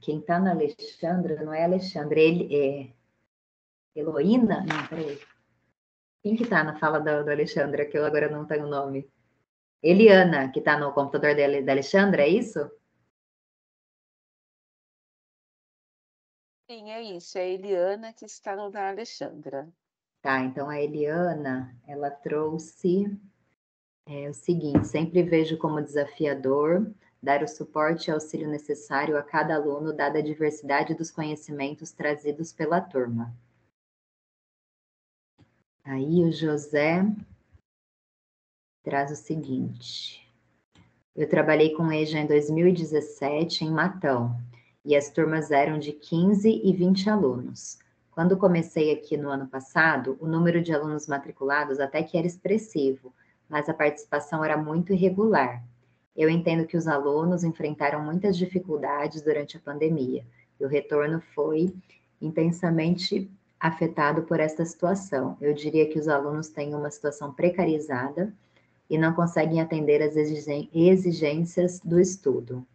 Quem está na Alexandra, não é Alexandra, ele é Heloína? Não, peraí. Quem que está na fala do Alexandra, que eu agora não tenho o nome? Eliana, que está no computador da Alexandra, é isso? Sim, é isso. É a Eliana que está no da Alexandra. Tá, então a Eliana, ela trouxe o seguinte: sempre vejo como desafiador dar o suporte e auxílio necessário a cada aluno, dada a diversidade dos conhecimentos trazidos pela turma. Aí o José traz o seguinte: eu trabalhei com EJA em 2017 em Matão, e as turmas eram de 15 e 20 alunos. Quando comecei aqui no ano passado, o número de alunos matriculados até que era expressivo, mas a participação era muito irregular. Eu entendo que os alunos enfrentaram muitas dificuldades durante a pandemia, e o retorno foi intensamente afetado por esta situação. Eu diria que os alunos têm uma situação precarizada e não conseguem atender às exigências do estudo.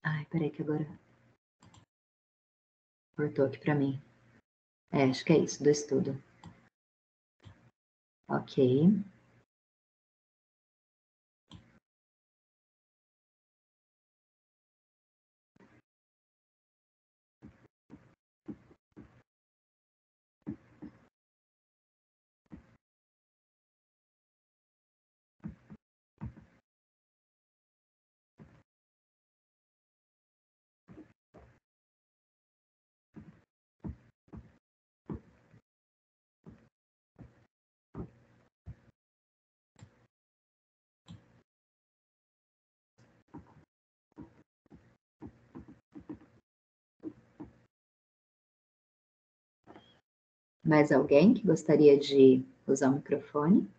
Ai, peraí que agora cortou aqui para mim. Acho que é isso, do estudo. Ok. Mais alguém que gostaria de usar o microfone?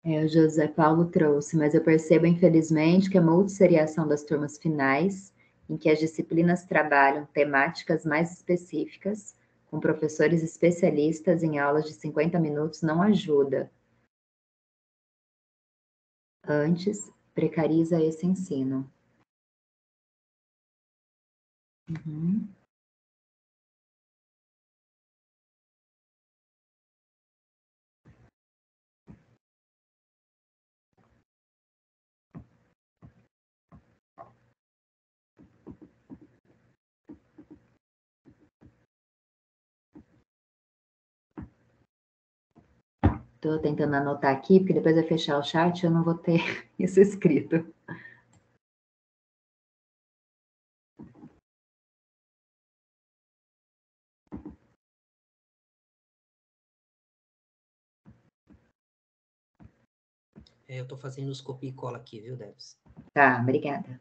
O José Paulo trouxe, mas eu percebo, infelizmente, que a multisseriação das turmas finais, em que as disciplinas trabalham temáticas mais específicas, com professores especialistas em aulas de 50 minutos, não ajuda. Antes, precariza esse ensino. Uhum. Estou tentando anotar aqui, porque depois vai fechar o chat e eu não vou ter isso escrito. Eu estou fazendo os copia e cola aqui, viu, Debs? Tá, obrigada.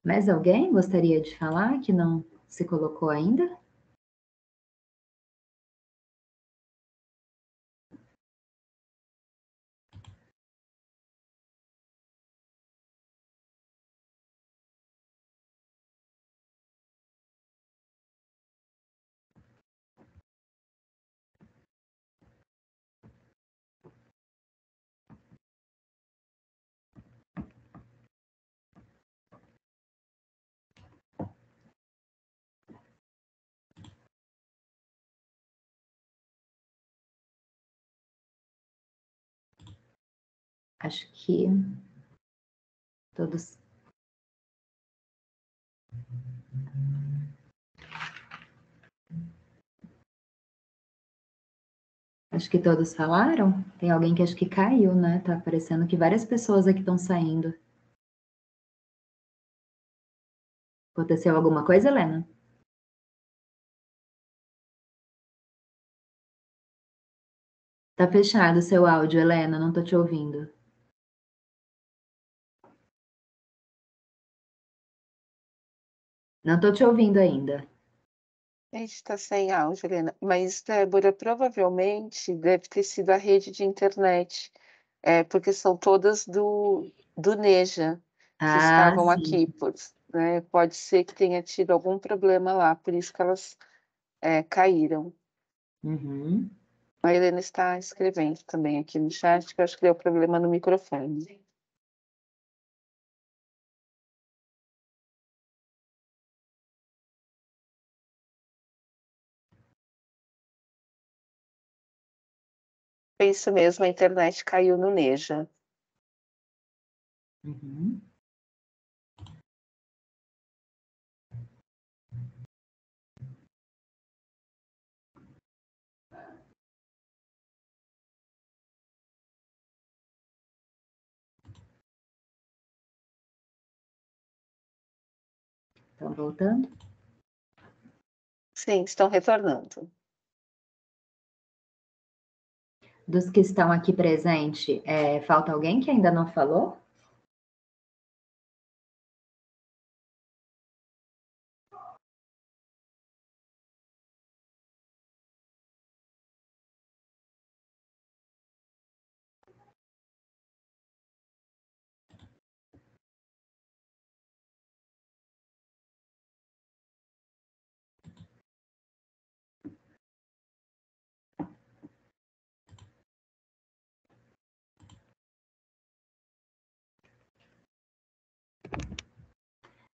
Mais alguém gostaria de falar que não se colocou ainda? Acho que todos. Acho que todos falaram. Tem alguém que acho que caiu, né? Tá parecendo que várias pessoas aqui estão saindo. Aconteceu alguma coisa, Helena? Tá fechado o seu áudio, Helena, não tô te ouvindo. Não tô te ouvindo ainda. A gente está sem áudio, Helena. Mas, Débora, provavelmente deve ter sido a rede de internet, porque são todas do Neja que Ah, estavam sim. aqui. Né? Pode ser que tenha tido algum problema lá, por isso que elas caíram. Uhum. A Helena está escrevendo também aqui no chat, que eu acho que deu problema no microfone. É isso mesmo, a internet caiu no Neja. Uhum. Estão voltando? Sim, estão retornando. Dos que estão aqui presentes, falta alguém que ainda não falou?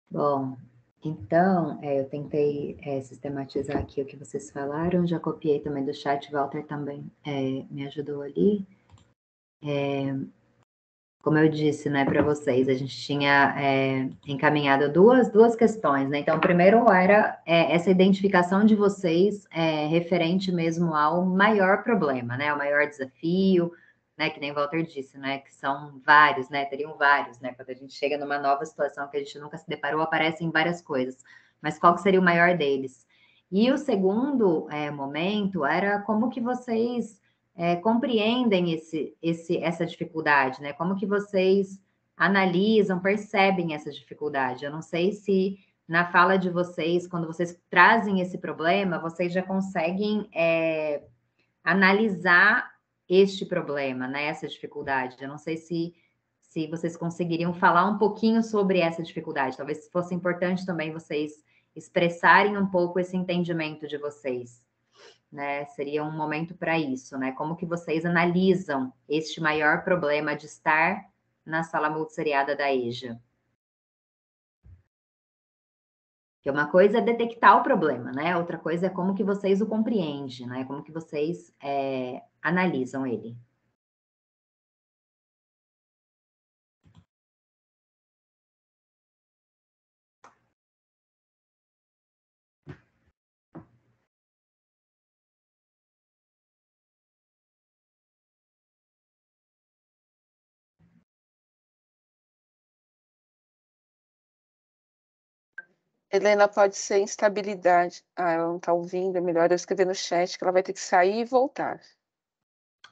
Bom, então, eu tentei sistematizar aqui o que vocês falaram, já copiei também do chat, Walter também me ajudou ali. Como eu disse, né, para vocês, a gente tinha encaminhado duas questões, né? Então, primeiro era essa identificação de vocês referente mesmo ao maior problema, né? O maior desafio, né? Que nem o Walter disse, né? Que são vários, né? Teriam vários, né? Quando a gente chega numa nova situação que a gente nunca se deparou, aparecem várias coisas. Mas qual que seria o maior deles? E o segundo momento era como que vocês compreendem essa dificuldade, né? Como que vocês analisam, percebem essa dificuldade? Eu não sei se na fala de vocês, quando vocês trazem esse problema, vocês já conseguem analisar este problema, né? Essa dificuldade. Eu não sei se vocês conseguiriam falar um pouquinho sobre essa dificuldade. Talvez fosse importante também vocês expressarem um pouco esse entendimento de vocês. Né, seria um momento para isso, né? Como que vocês analisam este maior problema de estar na sala multisseriada da EJA? Que uma coisa é detectar o problema, né? Outra coisa é como que vocês o compreendem, né? Como que vocês analisam ele. Helena, pode ser instabilidade. Ah, ela não está ouvindo, é melhor eu escrever no chat que ela vai ter que sair e voltar.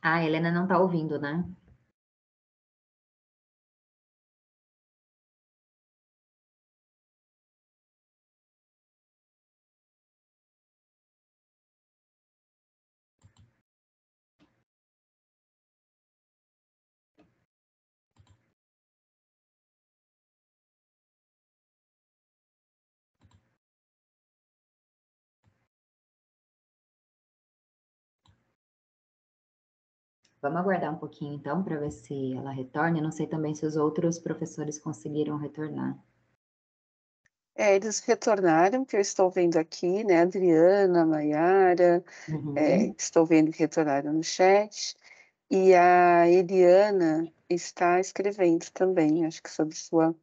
Ah, a Helena não está ouvindo, né? Vamos aguardar um pouquinho, então, para ver se ela retorna. Eu não sei também se os outros professores conseguiram retornar. Eles retornaram, que eu estou vendo aqui, né? Adriana, Maiara, estou vendo que retornaram no chat. E a Eliana está escrevendo também, acho que sobre sua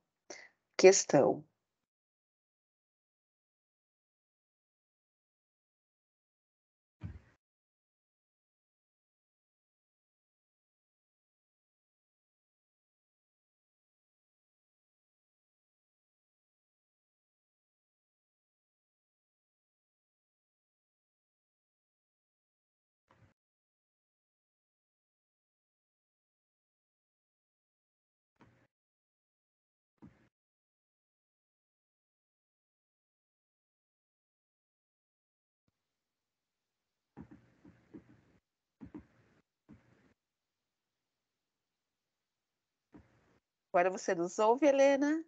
questão. Agora você nos ouve, Helena?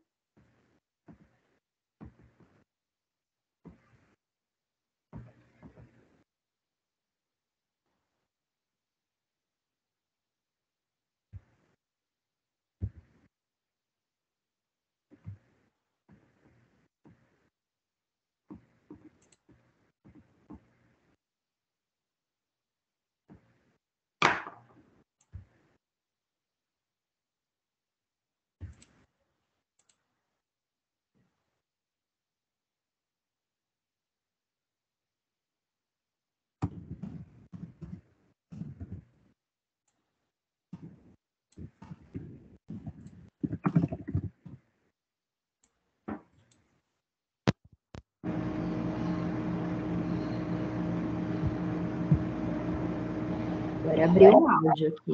Agora abriu o áudio aqui.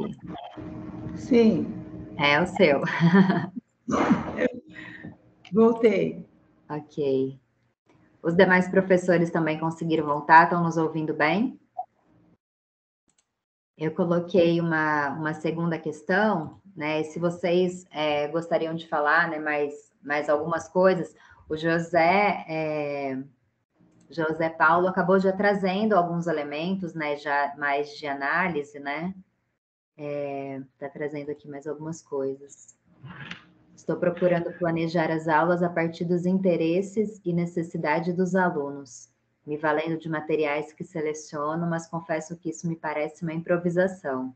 Sim. É o seu. Voltei. Ok. Os demais professores também conseguiram voltar? Estão nos ouvindo bem? Eu coloquei uma segunda questão, né? Se vocês gostariam de falar, né, mais algumas coisas, o José Paulo acabou já trazendo alguns elementos, né, já mais de análise, né? Está trazendo aqui mais algumas coisas. Estou procurando planejar as aulas a partir dos interesses e necessidade dos alunos, me valendo de materiais que seleciono, mas confesso que isso me parece uma improvisação.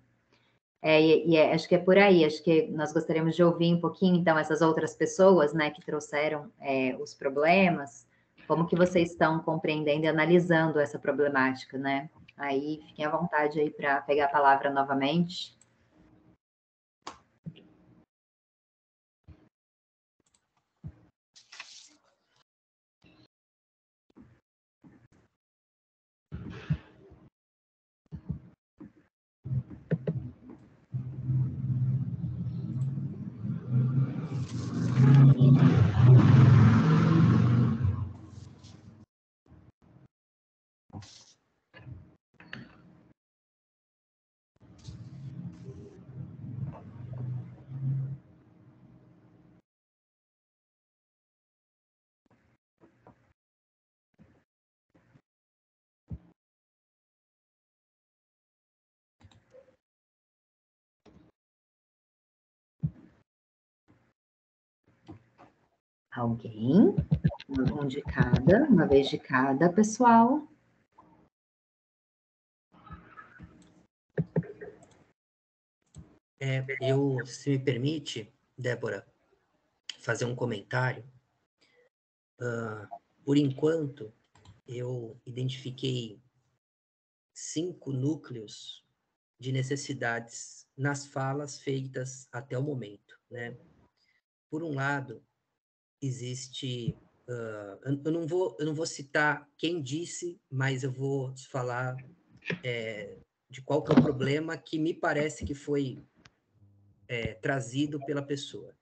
Acho que é por aí, acho que nós gostaríamos de ouvir um pouquinho, então, essas outras pessoas, né, que trouxeram os problemas, como que vocês estão compreendendo e analisando essa problemática, né? Aí, fiquem à vontade aí para pegar a palavra novamente. Alguém? Uma vez de cada, pessoal. Se me permite, Débora, fazer um comentário. Por enquanto, eu identifiquei 5 núcleos de necessidades nas falas feitas até o momento, né? Por um lado, existe... eu não vou citar quem disse, mas eu vou falar de qual que é o problema que me parece que foi trazido pela pessoa.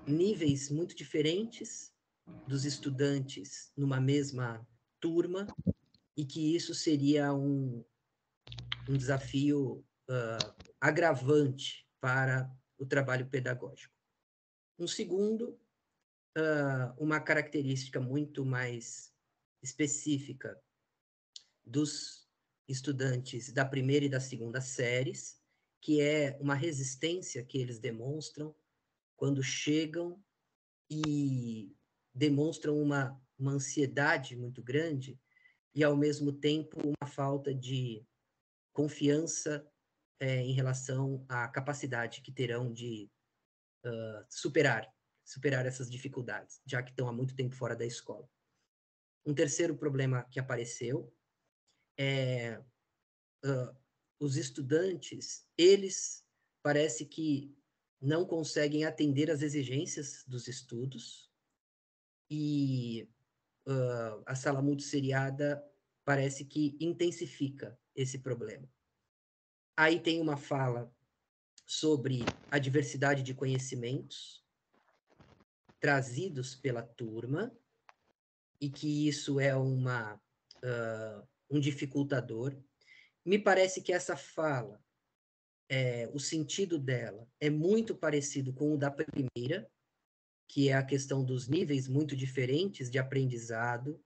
Níveis muito diferentes dos estudantes numa mesma turma, e que isso seria um desafio agravante para o trabalho pedagógico. Um segundo, uma característica muito mais específica dos estudantes da primeira e da segunda séries, que é uma resistência que eles demonstram quando chegam e demonstram uma ansiedade muito grande e, ao mesmo tempo, uma falta de confiança em relação à capacidade que terão de superar essas dificuldades, já que estão há muito tempo fora da escola. Um terceiro problema que apareceu é os estudantes, eles parece que não conseguem atender às exigências dos estudos e a sala multisseriada parece que intensifica esse problema. Aí tem uma fala sobre a diversidade de conhecimentos trazidos pela turma e que isso é um dificultador. Me parece que essa fala, o sentido dela é muito parecido com o da primeira, que é a questão dos níveis muito diferentes de aprendizado,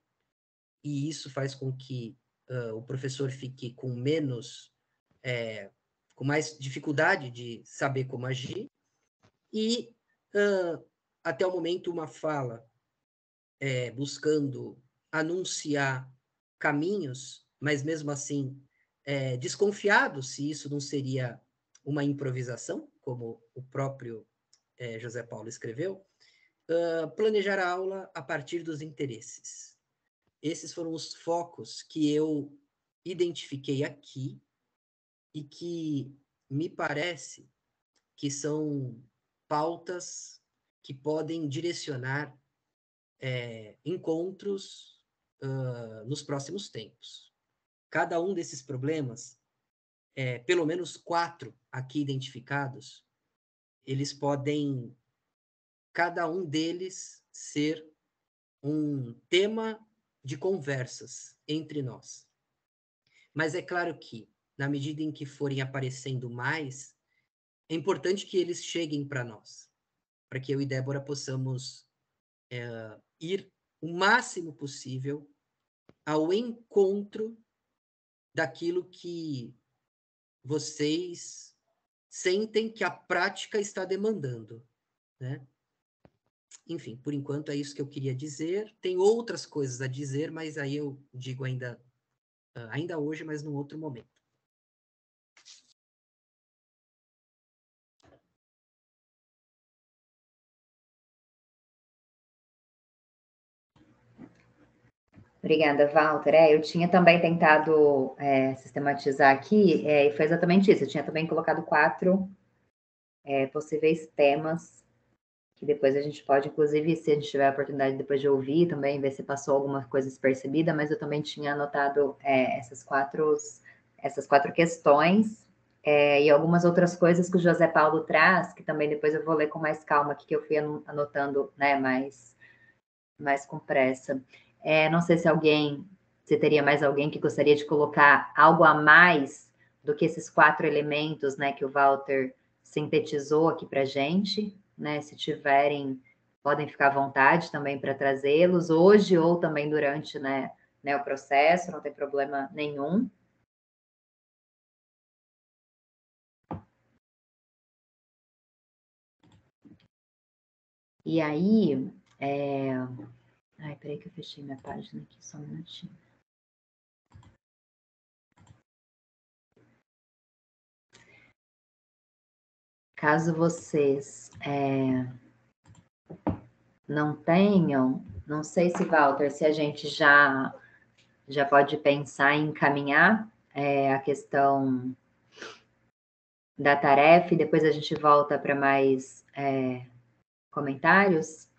e isso faz com que o professor fique com mais dificuldade de saber como agir, e até o momento uma fala buscando anunciar caminhos, mas mesmo assim desconfiado se isso não seria uma improvisação, como o próprio José Paulo escreveu, planejar a aula a partir dos interesses. Esses foram os focos que eu identifiquei aqui e que me parece que são pautas que podem direcionar encontros nos próximos tempos. Cada um desses problemas, pelo menos 4 aqui identificados, eles podem, cada um deles, ser um tema de conversas entre nós. Mas é claro que, na medida em que forem aparecendo mais, é importante que eles cheguem para nós, para que eu e Débora possamos ir o máximo possível ao encontro daquilo que vocês sentem que a prática está demandando, né? Enfim, por enquanto é isso que eu queria dizer. Tem outras coisas a dizer, mas aí eu digo ainda hoje, mas num outro momento. Obrigada, Walter. Eu tinha também tentado sistematizar aqui, e foi exatamente isso. Eu tinha também colocado 4 possíveis temas, que depois a gente pode, inclusive, se a gente tiver a oportunidade depois de ouvir também, ver se passou alguma coisa despercebida, mas eu também tinha anotado essas quatro questões e algumas outras coisas que o José Paulo traz, que também depois eu vou ler com mais calma aqui, que eu fui anotando, né, mais com pressa. Não sei se teria mais alguém que gostaria de colocar algo a mais do que esses 4 elementos, né, que o Walter sintetizou aqui para a gente, né? Se tiverem, podem ficar à vontade também para trazê-los hoje ou também durante, né, o processo, não tem problema nenhum. E aí, ai, peraí que eu fechei minha página aqui, só um minutinho. Caso vocês não tenham, não sei se, Walter, se a gente já pode pensar em encaminhar a questão da tarefa e depois a gente volta para mais comentários.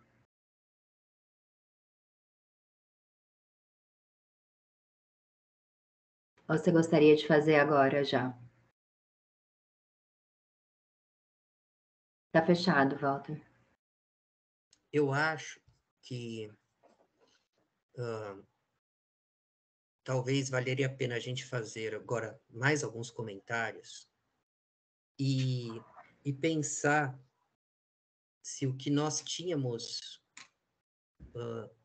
Ou você gostaria de fazer agora já? Tá fechado, Walter. Eu acho que talvez valeria a pena a gente fazer agora mais alguns comentários e pensar se o que nós tínhamos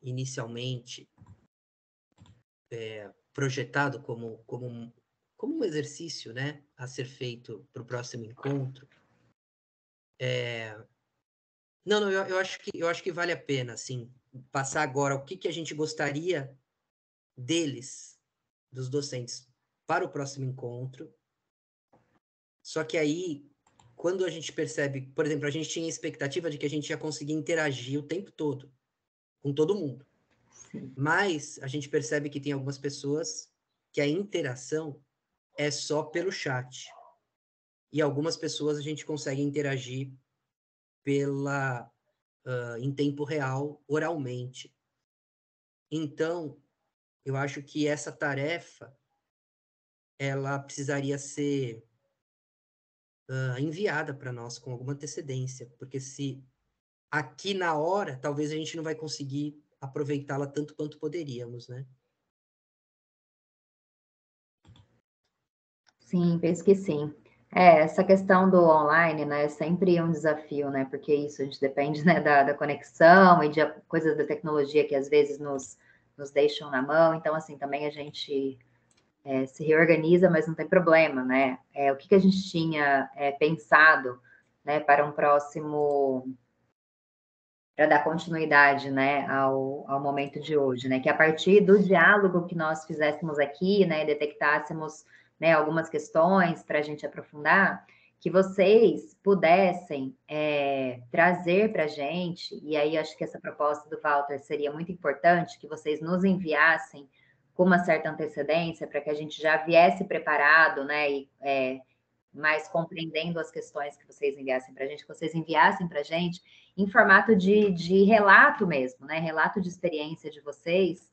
inicialmente projetado como como um exercício, né, a ser feito para o próximo encontro, não, eu acho que vale a pena, assim, passar agora o que a gente gostaria deles, dos docentes, para o próximo encontro. Só que aí, quando a gente percebe, por exemplo, a gente tinha a expectativa de que a gente ia conseguir interagir o tempo todo com todo mundo. Sim. Mas a gente percebe que tem algumas pessoas que a interação é só pelo chat. E algumas pessoas a gente consegue interagir em tempo real, oralmente. Então, eu acho que essa tarefa ela precisaria ser enviada para nós com alguma antecedência, porque se aqui na hora, talvez a gente não vai conseguir aproveitá-la tanto quanto poderíamos, né? Sim, penso que sim. Essa questão do online, né, é sempre um desafio, né, porque isso, a gente depende, né, da conexão e de coisas da tecnologia que às vezes nos deixam na mão, então, assim, também a gente se reorganiza, mas não tem problema, né? O que a gente tinha pensado, né, para um próximo, para dar continuidade, né, ao momento de hoje, né, que a partir do diálogo que nós fizéssemos aqui, né, detectássemos, né, algumas questões para a gente aprofundar, que vocês pudessem trazer para a gente, e aí acho que essa proposta do Walter seria muito importante, que vocês nos enviassem com uma certa antecedência, para que a gente já viesse preparado, né, e mais compreendendo as questões que vocês enviassem para a gente, que vocês enviassem para a gente em formato de relato mesmo, né? Relato de experiência de vocês,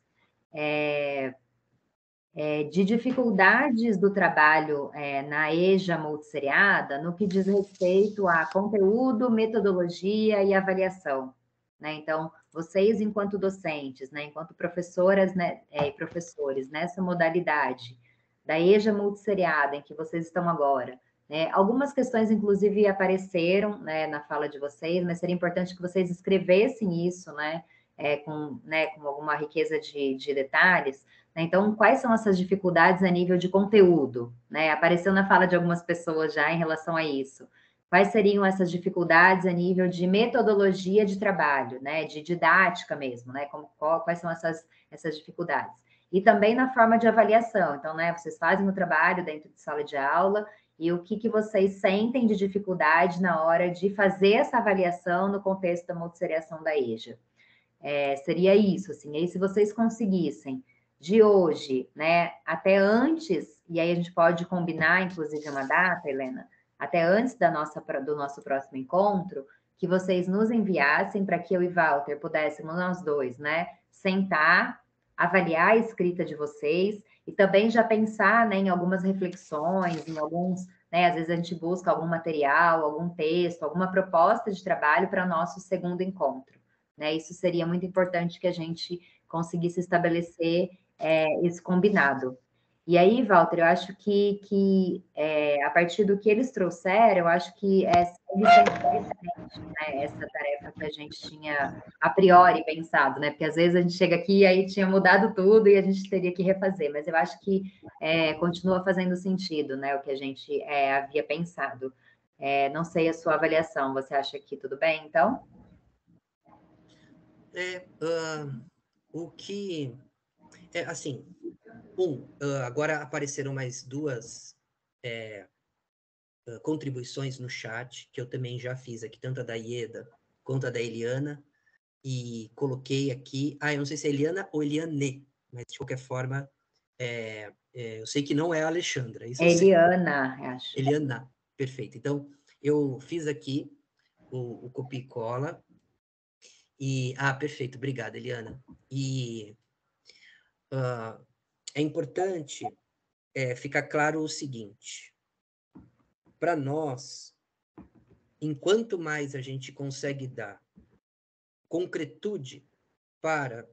de dificuldades do trabalho na EJA multisseriada, no que diz respeito a conteúdo, metodologia e avaliação. Né? Então, vocês, enquanto docentes, né, enquanto professoras, né, e professores, nessa modalidade da EJA multisseriada em que vocês estão agora, né, algumas questões, inclusive, apareceram, né, na fala de vocês, mas seria importante que vocês escrevessem isso, né, com alguma riqueza de detalhes. Né? Então, quais são essas dificuldades a nível de conteúdo? Né? Apareceu na fala de algumas pessoas já em relação a isso. Quais seriam essas dificuldades a nível de metodologia de trabalho, né? De didática mesmo, né? Quais são essas dificuldades? E também na forma de avaliação. Então, né, vocês fazem o trabalho dentro de sala de aula e o que vocês sentem de dificuldade na hora de fazer essa avaliação no contexto da multisseriação da EJA. Seria isso, assim. Aí, se vocês conseguissem, de hoje, né, até antes, e aí a gente pode combinar, inclusive, uma data, Helena, até antes do nosso próximo encontro, que vocês nos enviassem para que eu e Walter pudéssemos, nós dois, né, sentar, avaliar a escrita de vocês e também já pensar, né, em algumas reflexões, em alguns, né, às vezes a gente busca algum material, algum texto, alguma proposta de trabalho para o nosso segundo encontro. Né? Isso seria muito importante que a gente conseguisse estabelecer esse combinado. E aí, Walter, eu acho que a partir do que eles trouxeram, eu acho que né, essa tarefa que a gente tinha a priori pensado, né? Porque às vezes a gente chega aqui e aí tinha mudado tudo e a gente teria que refazer, mas eu acho que continua fazendo sentido, né? O que a gente havia pensado. Não sei a sua avaliação, você acha que tudo bem, então? O que... assim, agora apareceram mais duas contribuições no chat, que eu também já fiz aqui, tanto a da Ieda quanto a da Eliana, e coloquei aqui... eu não sei se é Eliana ou Eliane, mas de qualquer forma, eu sei que não é a Alexandra. Isso Eliana, acho. Eliana, perfeito. Então, eu fiz aqui o copia e cola, perfeito, obrigado, Eliana. E é importante ficar claro o seguinte: para nós, enquanto mais a gente consegue dar concretude para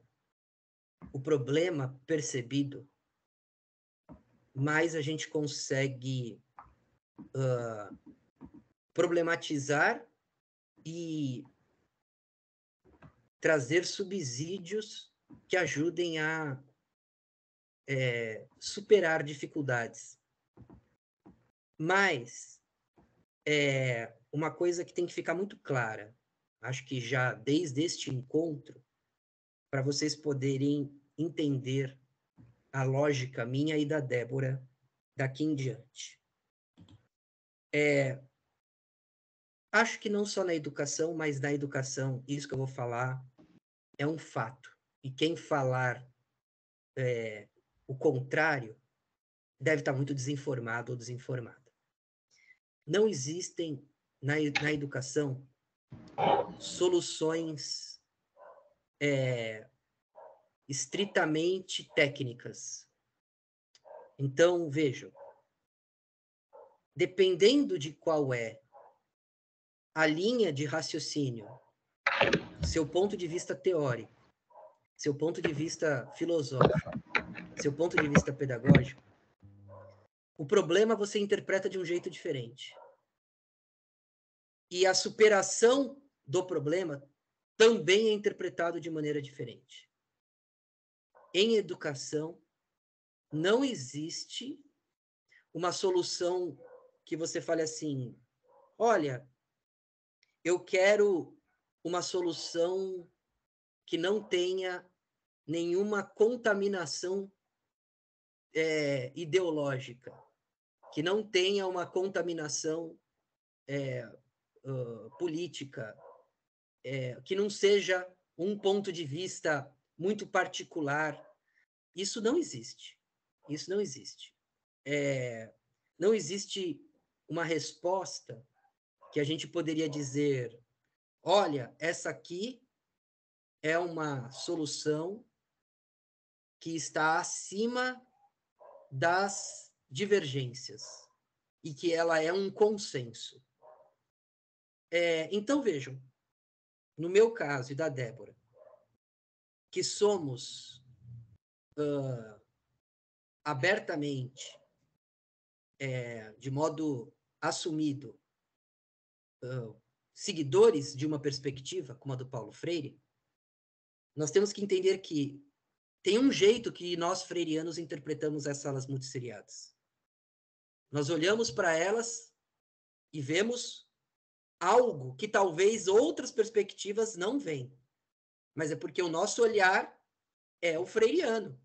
o problema percebido, mais a gente consegue problematizar e trazer subsídios que ajudem a superar dificuldades. Mas uma coisa que tem que ficar muito clara, acho que já desde este encontro, para vocês poderem entender a lógica minha e da Débora daqui em diante. Acho que não só na educação, mas na educação, isso que eu vou falar é um fato. E quem falar o contrário deve estar muito desinformado ou desinformada. Não existem na educação soluções estritamente técnicas. Então, vejam, dependendo de qual é a linha de raciocínio, seu ponto de vista teórico, seu ponto de vista filosófico, seu ponto de vista pedagógico, o problema você interpreta de um jeito diferente. E a superação do problema também é interpretado de maneira diferente. Em educação, não existe uma solução que você fale assim, olha, eu quero uma solução que não tenha nenhuma contaminação ideológica, que não tenha uma contaminação política, que não seja um ponto de vista muito particular. Isso não existe. Isso não existe. Não existe uma resposta que a gente poderia dizer, olha, essa aqui é uma solução que está acima das divergências e que ela é um consenso. Então, vejam, no meu caso e da Débora, que somos abertamente, de modo assumido, seguidores de uma perspectiva como a do Paulo Freire, nós temos que entender que tem um jeito que nós freirianos interpretamos as salas multisseriadas. Nós olhamos para elas e vemos algo que talvez outras perspectivas não veem. Mas é porque o nosso olhar é o freiriano.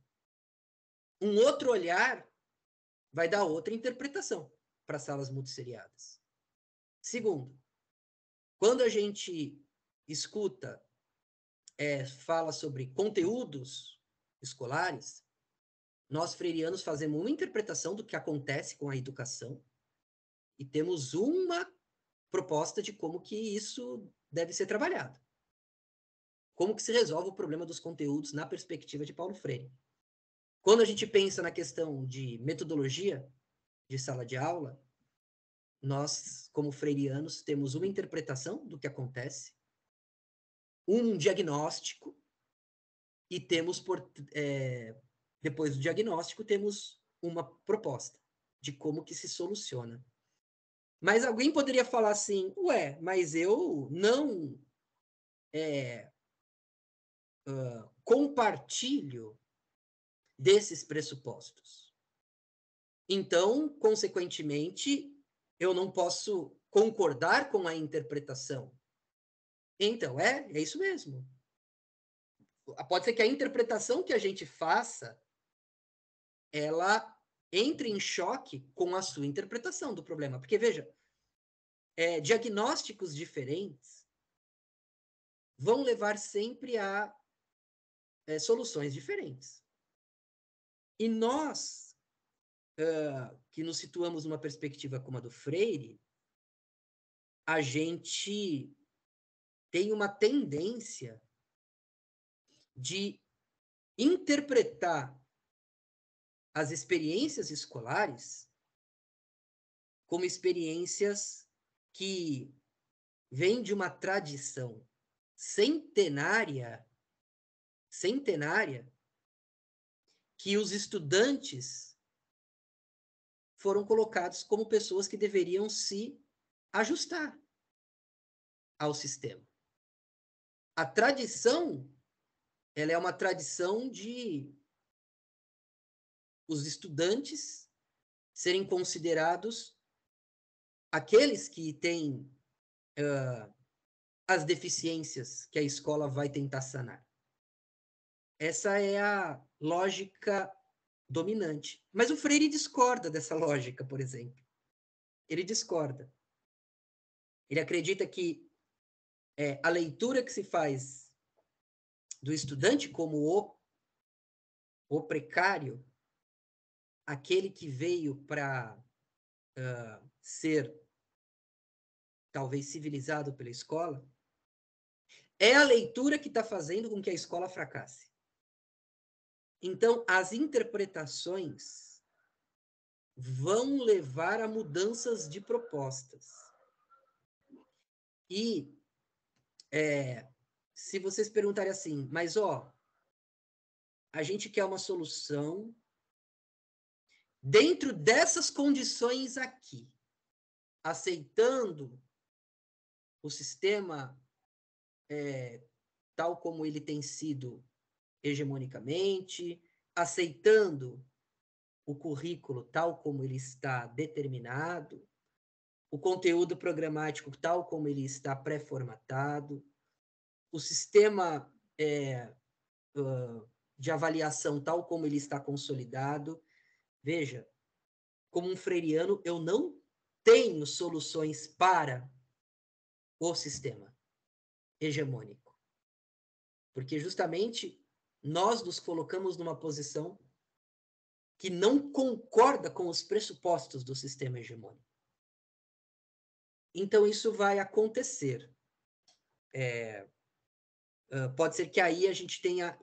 Um outro olhar vai dar outra interpretação para salas multisseriadas. Segundo, quando a gente escuta, fala sobre conteúdos escolares, nós freirianos fazemos uma interpretação do que acontece com a educação e temos uma proposta de como que isso deve ser trabalhado. Como que se resolve o problema dos conteúdos na perspectiva de Paulo Freire. Quando a gente pensa na questão de metodologia de sala de aula, nós, como freirianos, temos uma interpretação do que acontece, um diagnóstico, e temos, depois do diagnóstico, temos uma proposta de como que se soluciona. Mas alguém poderia falar assim, mas eu não compartilho desses pressupostos. Então, consequentemente, eu não posso concordar com a interpretação. Então, é isso mesmo. Pode ser que a interpretação que a gente faça, ela entre em choque com a sua interpretação do problema. Porque, veja, diagnósticos diferentes vão levar sempre a soluções diferentes. E nós, que nos situamos numa perspectiva como a do Freire, a gente tem uma tendência de interpretar as experiências escolares como experiências que vêm de uma tradição centenária, que os estudantes foram colocados como pessoas que deveriam se ajustar ao sistema. A tradição, ela é uma tradição de os estudantes serem considerados aqueles que têm as deficiências que a escola vai tentar sanar. Essa é a lógica dominante. Mas o Freire discorda dessa lógica, por exemplo. Ele discorda. Ele acredita que a leitura que se faz do estudante como o precário, aquele que veio para ser talvez civilizado pela escola, é a leitura que está fazendo com que a escola fracasse. Então, as interpretações vão levar a mudanças de propostas. E se vocês perguntarem assim, mas a gente quer uma solução dentro dessas condições aqui, aceitando o sistema tal como ele tem sido hegemonicamente, aceitando o currículo tal como ele está determinado, o conteúdo programático tal como ele está pré-formatado, o sistema de avaliação tal como ele está consolidado. Veja, como um freiriano, eu não tenho soluções para o sistema hegemônico. Porque justamente nós nos colocamos numa posição que não concorda com os pressupostos do sistema hegemônico. Então, isso vai acontecer. Pode ser que aí a gente tenha,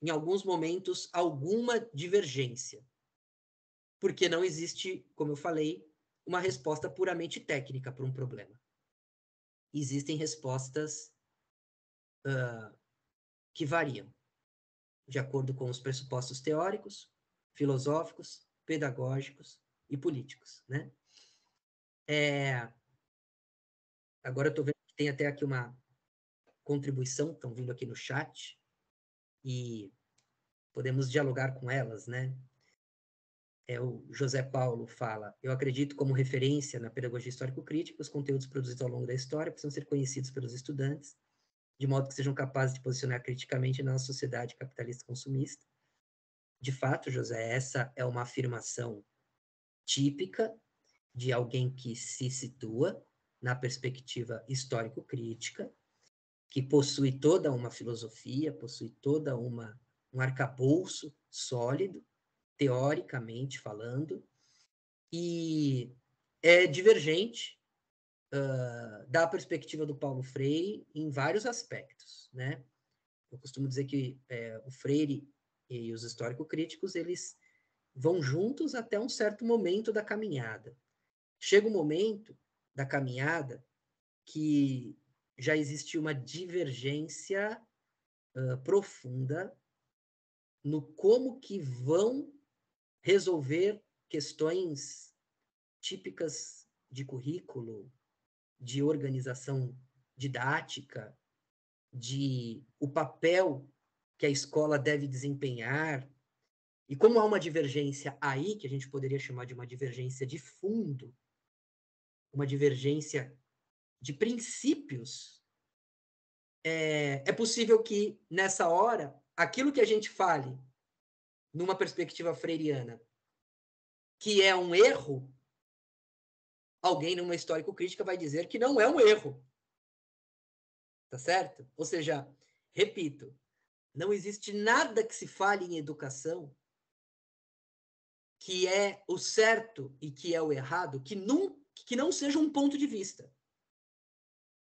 em alguns momentos, alguma divergência. Porque não existe, como eu falei, uma resposta puramente técnica para um problema. Existem respostas que variam, de acordo com os pressupostos teóricos, filosóficos, pedagógicos e políticos, né? Agora eu estou vendo que tem até aqui uma contribuição, estão vindo aqui no chat, e podemos dialogar com elas, né? O José Paulo fala, eu acredito como referência na pedagogia histórico-crítica, os conteúdos produzidos ao longo da história precisam ser conhecidos pelos estudantes, de modo que sejam capazes de posicionar criticamente na nossa sociedade capitalista consumista. De fato, José, essa é uma afirmação típica de alguém que se situa na perspectiva histórico-crítica, que possui toda uma filosofia, possui toda um arcabouço sólido, teoricamente falando, e é divergente da perspectiva do Paulo Freire em vários aspectos, né? Eu costumo dizer que o Freire e os histórico-críticos, eles vão juntos até um certo momento da caminhada. Chega um momento da caminhada que já existe uma divergência profunda no como que vão resolver questões típicas de currículo, de organização didática, de o papel que a escola deve desempenhar. E como há uma divergência aí, que a gente poderia chamar de uma divergência de fundo, uma divergência de princípios, é possível que, nessa hora, aquilo que a gente fale, numa perspectiva freiriana, que é um erro, alguém numa histórico-crítica vai dizer que não é um erro. Tá certo? Ou seja, repito, não existe nada que se fale em educação que é o certo e que é o errado, que não seja um ponto de vista.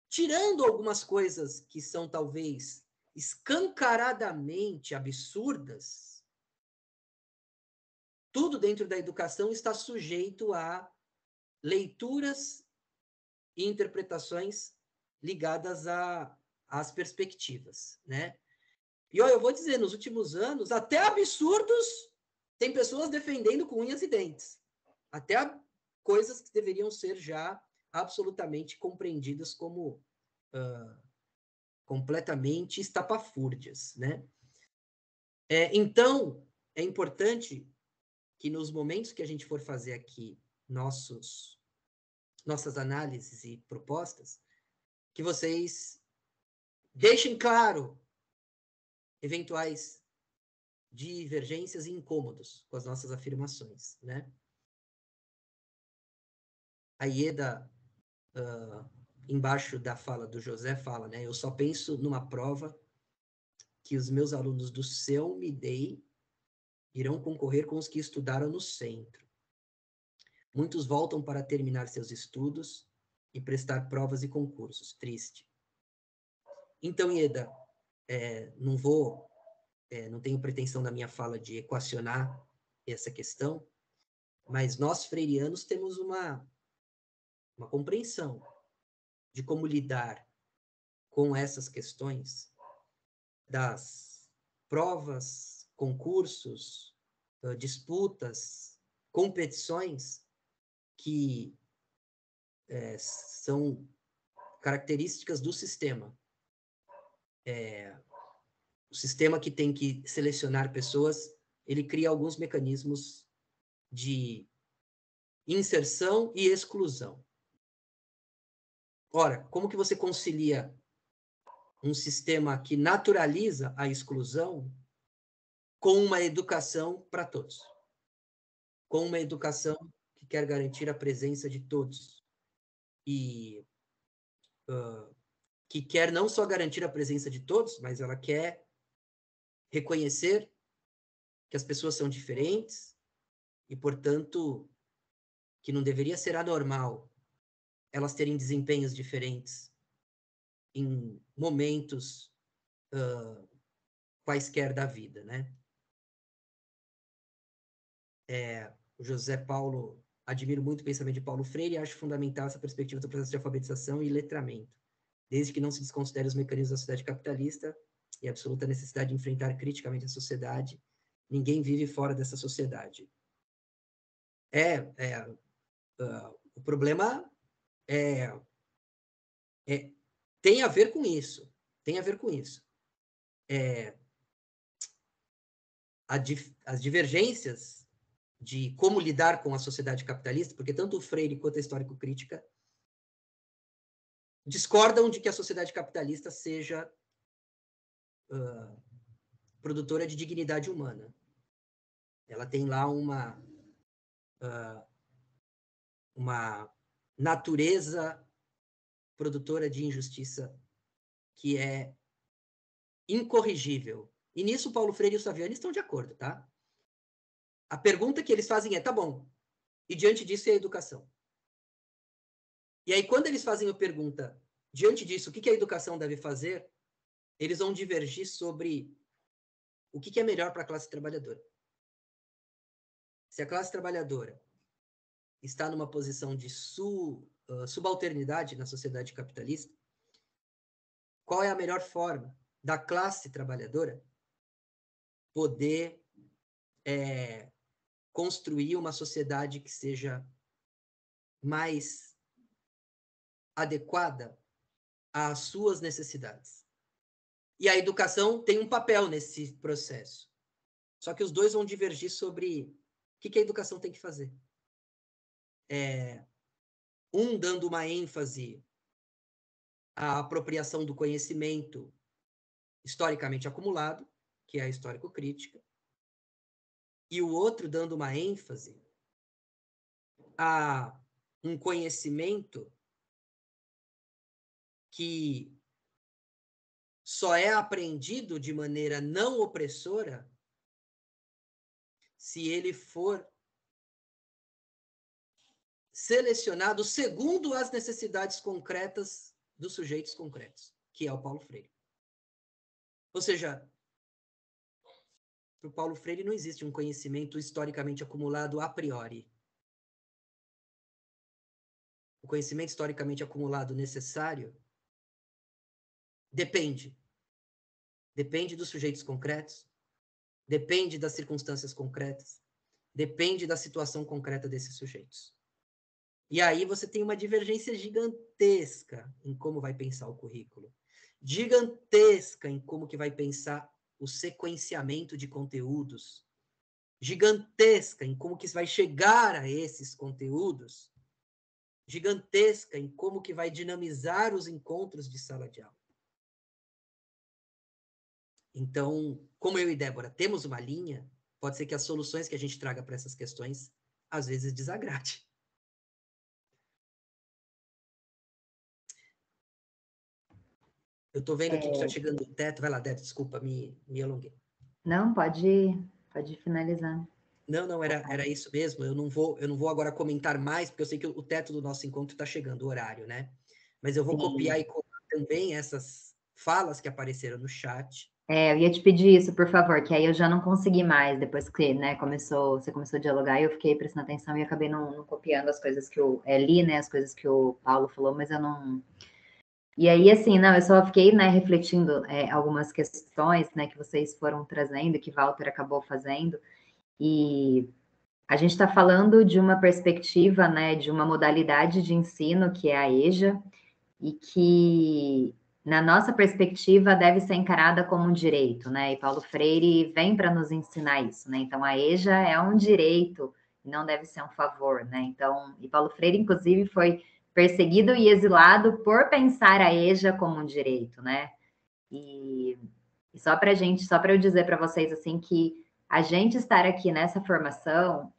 Tirando algumas coisas que são talvez escancaradamente absurdas, tudo dentro da educação está sujeito a leituras e interpretações ligadas às perspectivas, né? E olha, eu vou dizer, nos últimos anos, até absurdos, tem pessoas defendendo com unhas e dentes. Até coisas que deveriam ser já absolutamente compreendidas como completamente estapafúrdias, né? Então, é importante que nos momentos que a gente for fazer aqui nossas análises e propostas, que vocês deixem claro eventuais divergências e incômodos com as nossas afirmações, né? A Ieda, embaixo da fala do José, fala, né? Eu só penso numa prova que os meus alunos do CEU me deem irão concorrer com os que estudaram no centro. Muitos voltam para terminar seus estudos e prestar provas e concursos. Triste. Então, Ieda, não tenho pretensão da minha fala de equacionar essa questão, mas nós, freirianos, temos uma compreensão de como lidar com essas questões das provas, concursos, disputas, competições que são características do sistema. O sistema que tem que selecionar pessoas, ele cria alguns mecanismos de inserção e exclusão. Ora, como que você concilia um sistema que naturaliza a exclusão com uma educação para todos? Com uma educação que quer garantir a presença de todos e que quer não só garantir a presença de todos, mas ela quer reconhecer que as pessoas são diferentes e, portanto, que não deveria ser anormal elas terem desempenhos diferentes em momentos quaisquer da vida, né? O José Paulo, admiro muito o pensamento de Paulo Freire e acho fundamental essa perspectiva do processo de alfabetização e letramento, desde que não se desconsidere os mecanismos da sociedade capitalista e a absoluta necessidade de enfrentar criticamente a sociedade. Ninguém vive fora dessa sociedade. O problema tem a ver com isso. Tem a ver com isso. As divergências de como lidar com a sociedade capitalista, porque tanto o Freire quanto a histórico-crítica discordam de que a sociedade capitalista seja produtora de dignidade humana. Ela tem lá uma natureza produtora de injustiça que é incorrigível. E nisso Paulo Freire e o Saviani estão de acordo, tá? A pergunta que eles fazem é, tá bom, e diante disso é a educação. E aí, quando eles fazem a pergunta, diante disso, o que a educação deve fazer, eles vão divergir sobre o que é melhor para a classe trabalhadora. Se a classe trabalhadora está numa posição de subalternidade na sociedade capitalista, qual é a melhor forma da classe trabalhadora poder construir uma sociedade que seja mais adequada às suas necessidades? E a educação tem um papel nesse processo. Só que os dois vão divergir sobre o que a educação tem que fazer. Um dando uma ênfase à apropriação do conhecimento historicamente acumulado, que é a histórico-crítica, e o outro dando uma ênfase a um conhecimento que só é aprendido de maneira não opressora se ele for selecionado segundo as necessidades concretas dos sujeitos concretos, que é o Paulo Freire. Ou seja, para o Paulo Freire não existe um conhecimento historicamente acumulado a priori. O conhecimento historicamente acumulado necessário depende dos sujeitos concretos, depende das circunstâncias concretas, depende da situação concreta desses sujeitos. E aí você tem uma divergência gigantesca em como vai pensar o currículo, gigantesca em como que vai pensar o sequenciamento de conteúdos gigantesca em como que vai chegar a esses conteúdos, gigantesca em como que vai dinamizar os encontros de sala de aula. Então, como eu e Débora temos uma linha, pode ser que as soluções que a gente traga para essas questões, às vezes, desagrade. Eu estou vendo aqui que está chegando o teto. Vai lá, Débora, desculpa, me alonguei. Não, pode finalizar. Não, era isso mesmo. Eu não vou agora comentar mais, porque eu sei que o teto do nosso encontro está chegando, o horário, né? Mas eu vou copiar e colar também essas falas que apareceram no chat. Eu ia te pedir isso, por favor, que aí eu já não consegui mais, depois que, né, você começou a dialogar, eu fiquei prestando atenção e acabei não copiando as coisas que eu li, né, as coisas que o Paulo falou, mas eu não... E aí, assim, não, eu só fiquei, né, refletindo algumas questões, né, que vocês foram trazendo, que Walter acabou fazendo, e a gente está falando de uma perspectiva, né, de uma modalidade de ensino que é a EJA, e que, na nossa perspectiva, deve ser encarada como um direito, né? E Paulo Freire vem para nos ensinar isso, né? Então, a EJA é um direito, não deve ser um favor, né? Então, e Paulo Freire, inclusive, foi perseguido e exilado por pensar a EJA como um direito, né? E só para eu dizer para vocês, assim, que a gente estar aqui nessa formação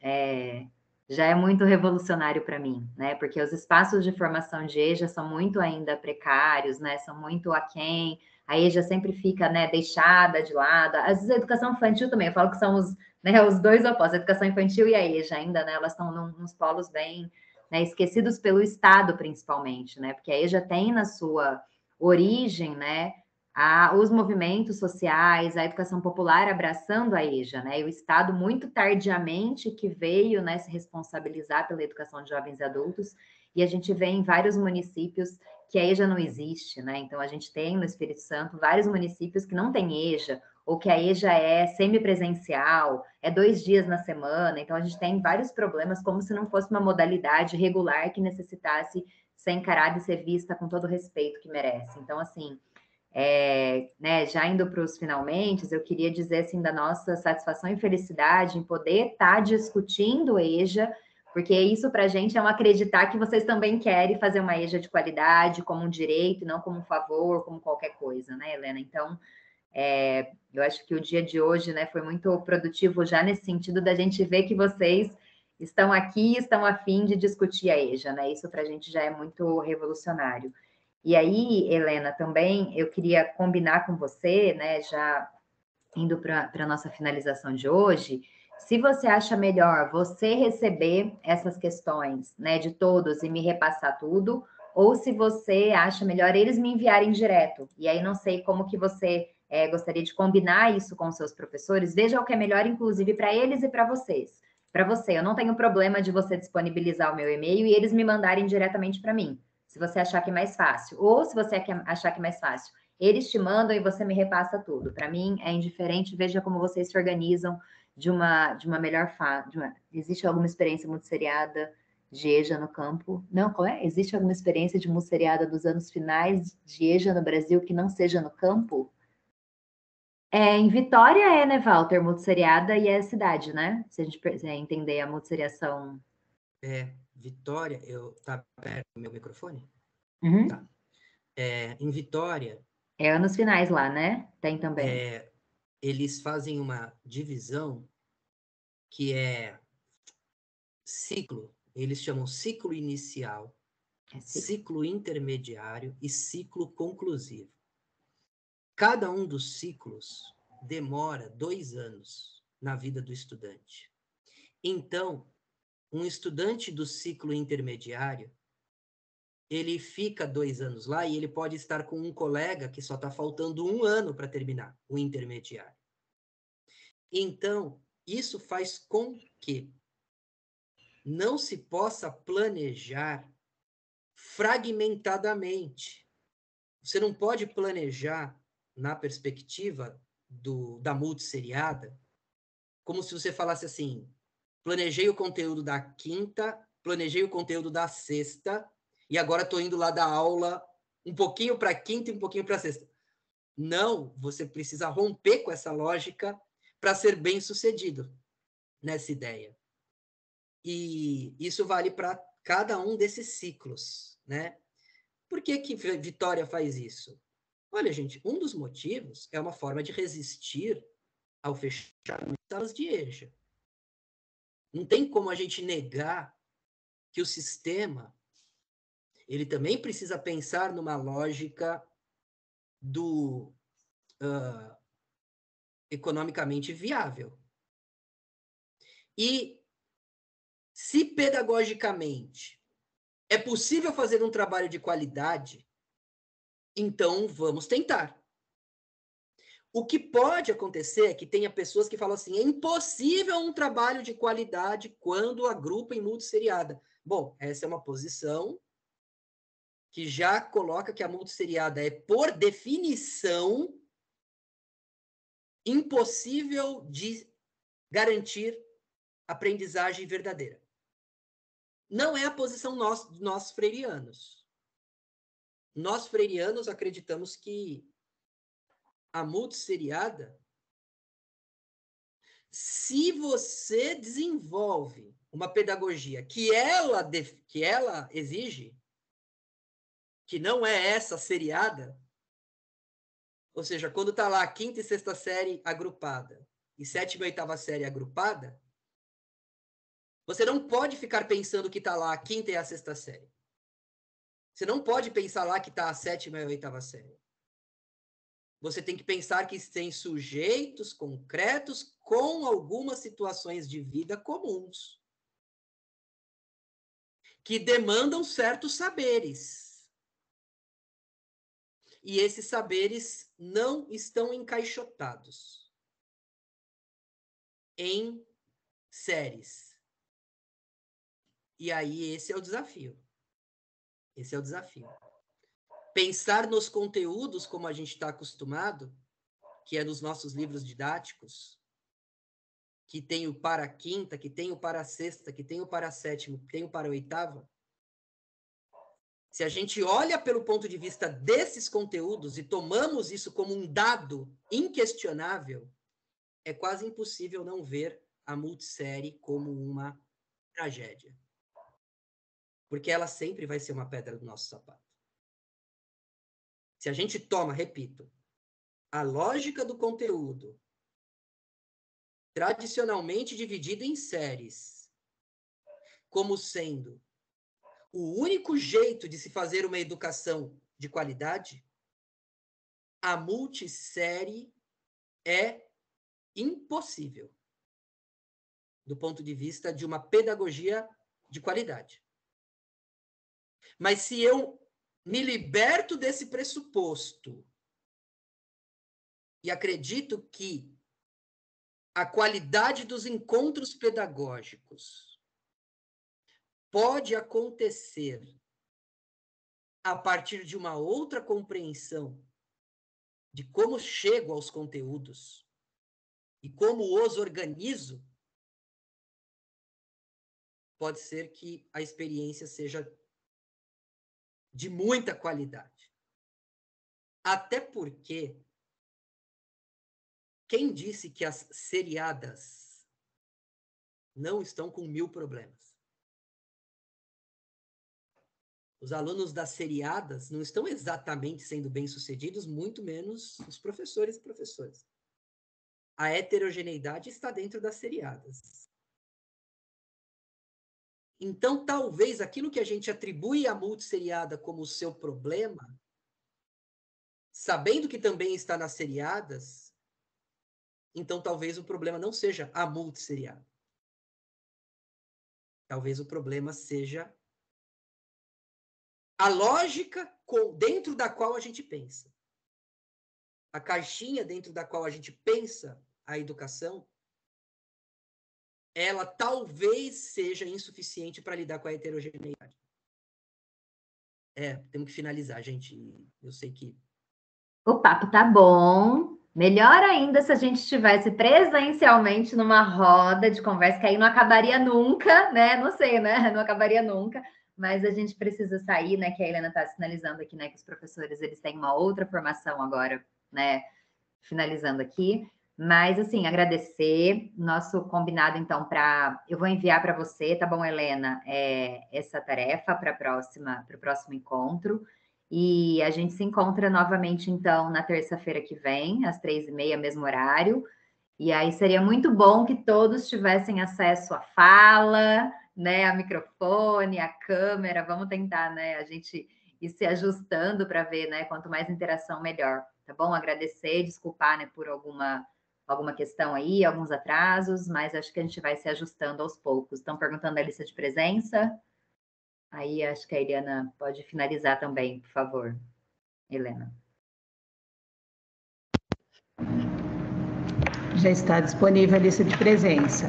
já é muito revolucionário para mim, né? Porque os espaços de formação de EJA são muito ainda precários, né? São muito aquém. A EJA sempre fica, né, deixada de lado. Às vezes a educação infantil também, eu falo que são os dois opostos, a educação infantil e a EJA ainda, né? Elas estão nos polos bem, né, esquecidos pelo Estado, principalmente, né? Porque a EJA tem na sua origem, né, os movimentos sociais, a educação popular abraçando a EJA, né? E o Estado muito tardiamente que veio, né, se responsabilizar pela educação de jovens e adultos, e a gente vê em vários municípios que a EJA não existe, né? Então a gente tem no Espírito Santo vários municípios que não tem EJA, ou que a EJA é semipresencial, é 2 dias na semana, então a gente tem vários problemas, como se não fosse uma modalidade regular que necessitasse ser encarada e ser vista com todo o respeito que merece. Então, assim, né, já indo para os finalmente, eu queria dizer assim da nossa satisfação e felicidade em poder estar discutindo EJA, porque isso para a gente é um acreditar que vocês também querem fazer uma EJA de qualidade, como um direito, não como um favor, como qualquer coisa, né, Helena? Então, eu acho que o dia de hoje, né, foi muito produtivo já nesse sentido da gente ver que vocês estão aqui, estão a fim de discutir a EJA, né? Isso para a gente já é muito revolucionário. E aí, Helena, também eu queria combinar com você, né, já indo para a nossa finalização de hoje, se você acha melhor você receber essas questões, né, de todos e me repassar tudo, ou se você acha melhor eles me enviarem direto. E aí não sei como que você gostaria de combinar isso com os seus professores, veja o que é melhor, inclusive, para eles e para vocês. Para você, eu não tenho problema de você disponibilizar o meu e-mail e eles me mandarem diretamente para mim, se você achar que é mais fácil. Ou se você achar que é mais fácil, eles te mandam e você me repassa tudo. Para mim, é indiferente, veja como vocês se organizam de uma melhor forma. Existe alguma experiência muito seriada de EJA no campo? Não, qual é? Existe alguma experiência de musseriada dos anos finais de EJA no Brasil que não seja no campo? Em Vitória né, Walter, musseriada e é cidade, né? Se a gente entender a musseriação. Vitória, tá perto do meu microfone? Uhum. Tá. Em Vitória... anos finais lá, né? Tem também. Eles fazem uma divisão que é ciclo. Eles chamam ciclo inicial, ciclo intermediário e ciclo conclusivo. Cada um dos ciclos demora 2 anos na vida do estudante. Então, um estudante do ciclo intermediário, ele fica 2 anos lá e ele pode estar com um colega que só está faltando 1 ano para terminar o intermediário. Então, isso faz com que não se possa planejar fragmentadamente. Você não pode planejar na perspectiva da multisseriada como se você falasse assim, planejei o conteúdo da quinta, planejei o conteúdo da sexta, e agora estou indo lá dar aula um pouquinho para a quinta e um pouquinho para a sexta. Não, você precisa romper com essa lógica para ser bem-sucedido. nessa ideia. E isso vale para cada um desses ciclos, né? Por que que Vitória faz isso? Olha, gente, um dos motivos é uma forma de resistir ao fechamento das salas de EJA. Não tem como a gente negar que o sistema ele também precisa pensar numa lógica do economicamente viável. E se pedagogicamente é possível fazer um trabalho de qualidade, então vamos tentar. O que pode acontecer é que tenha pessoas que falam assim, é impossível um trabalho de qualidade quando agrupa em multisseriada. Bom, essa é uma posição que já coloca que a multisseriada é, por definição, impossível de garantir aprendizagem verdadeira. Não é a posição nós freirianos. Nós freirianos acreditamos que a multisseriada, se você desenvolve uma pedagogia que ela exige, que não é essa seriada, ou seja, quando está lá a 5ª e 6ª série agrupada e 7ª e 8ª série agrupada, você não pode ficar pensando que está lá a 5ª e a 6ª série. Você não pode pensar lá que está a 7ª e a 8ª série. Você tem que pensar que tem sujeitos concretos com algumas situações de vida comuns, que demandam certos saberes. E esses saberes não estão encaixotados em séries. E aí esse é o desafio. Esse é o desafio. Pensar nos conteúdos como a gente está acostumado, que é nos nossos livros didáticos, que tem o para a 5ª, que tem o para a 6ª, que tem o para a 7ª, que tem o para a 8ª. Se a gente olha pelo ponto de vista desses conteúdos e tomamos isso como um dado inquestionável, é quase impossível não ver a multissérie como uma tragédia. Porque ela sempre vai ser uma pedra do nosso sapato. Se a gente toma, repito, a lógica do conteúdo, tradicionalmente dividida em séries, como sendo o único jeito de se fazer uma educação de qualidade, a multissérie é impossível do ponto de vista de uma pedagogia de qualidade. Mas se eu me liberto desse pressuposto e acredito que a qualidade dos encontros pedagógicos pode acontecer a partir de uma outra compreensão de como chego aos conteúdos e como os organizo, pode ser que a experiência seja de muita qualidade. Até porque quem disse que as seriadas não estão com 1000 problemas? Os alunos das seriadas não estão exatamente sendo bem-sucedidos, muito menos os professores e professoras. A heterogeneidade está dentro das seriadas. Então, talvez aquilo que a gente atribui à multisseriada como o seu problema, sabendo que também está nas seriadas, então talvez o problema não seja a multisseriada. Talvez o problema seja a lógica dentro da qual a gente pensa. A caixinha dentro da qual a gente pensa a educação, ela talvez seja insuficiente para lidar com a heterogeneidade. Temos que finalizar, gente. Eu sei que... O papo tá bom. Melhor ainda se a gente estivesse presencialmente numa roda de conversa, que aí não acabaria nunca, né? Não sei, né? Não acabaria nunca. Mas a gente precisa sair, né? Que a Helena está sinalizando aqui, né? Que os professores, eles têm uma outra formação agora, né? Finalizando aqui. Mas, assim, agradecer. Nosso combinado, então, eu vou enviar para você, tá bom, Helena, essa tarefa para o próximo encontro. E a gente se encontra novamente, então, na terça-feira que vem, às 3h30, mesmo horário. E aí seria muito bom que todos tivessem acesso à fala, né, a microfone, a câmera. Vamos tentar, né, a gente ir se ajustando para ver, né, quanto mais interação, melhor. Tá bom? Agradecer, desculpar, né, por alguma questão aí, alguns atrasos, mas acho que a gente vai se ajustando aos poucos. Estão perguntando a lista de presença? Aí acho que a Eliana pode finalizar também, por favor. Helena. Já está disponível a lista de presença.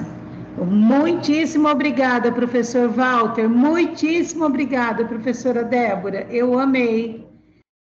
Muitíssimo obrigada, professor Walter. Muitíssimo obrigada, professora Débora. Eu amei.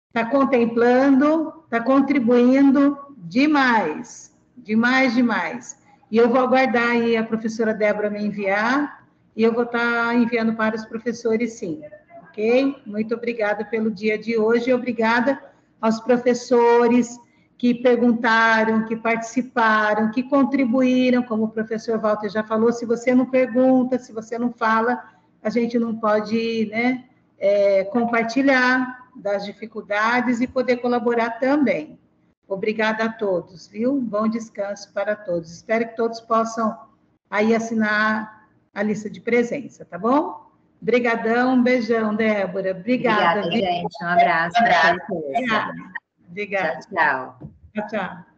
Está contemplando, está contribuindo demais. Demais, demais. E eu vou aguardar aí a professora Débora me enviar, e eu vou estar enviando para os professores, sim. Ok? Muito obrigada pelo dia de hoje, e obrigada aos professores que perguntaram, que participaram, que contribuíram, como o professor Walter já falou, se você não pergunta, se você não fala, a gente não pode, né, compartilhar das dificuldades e poder colaborar também. Obrigada a todos, viu? Bom descanso para todos. Espero que todos possam aí assinar a lista de presença, tá bom? Obrigadão, um beijão, Débora. Obrigada, gente. Um abraço. Obrigada. Tchau, tchau. Tchau, tchau.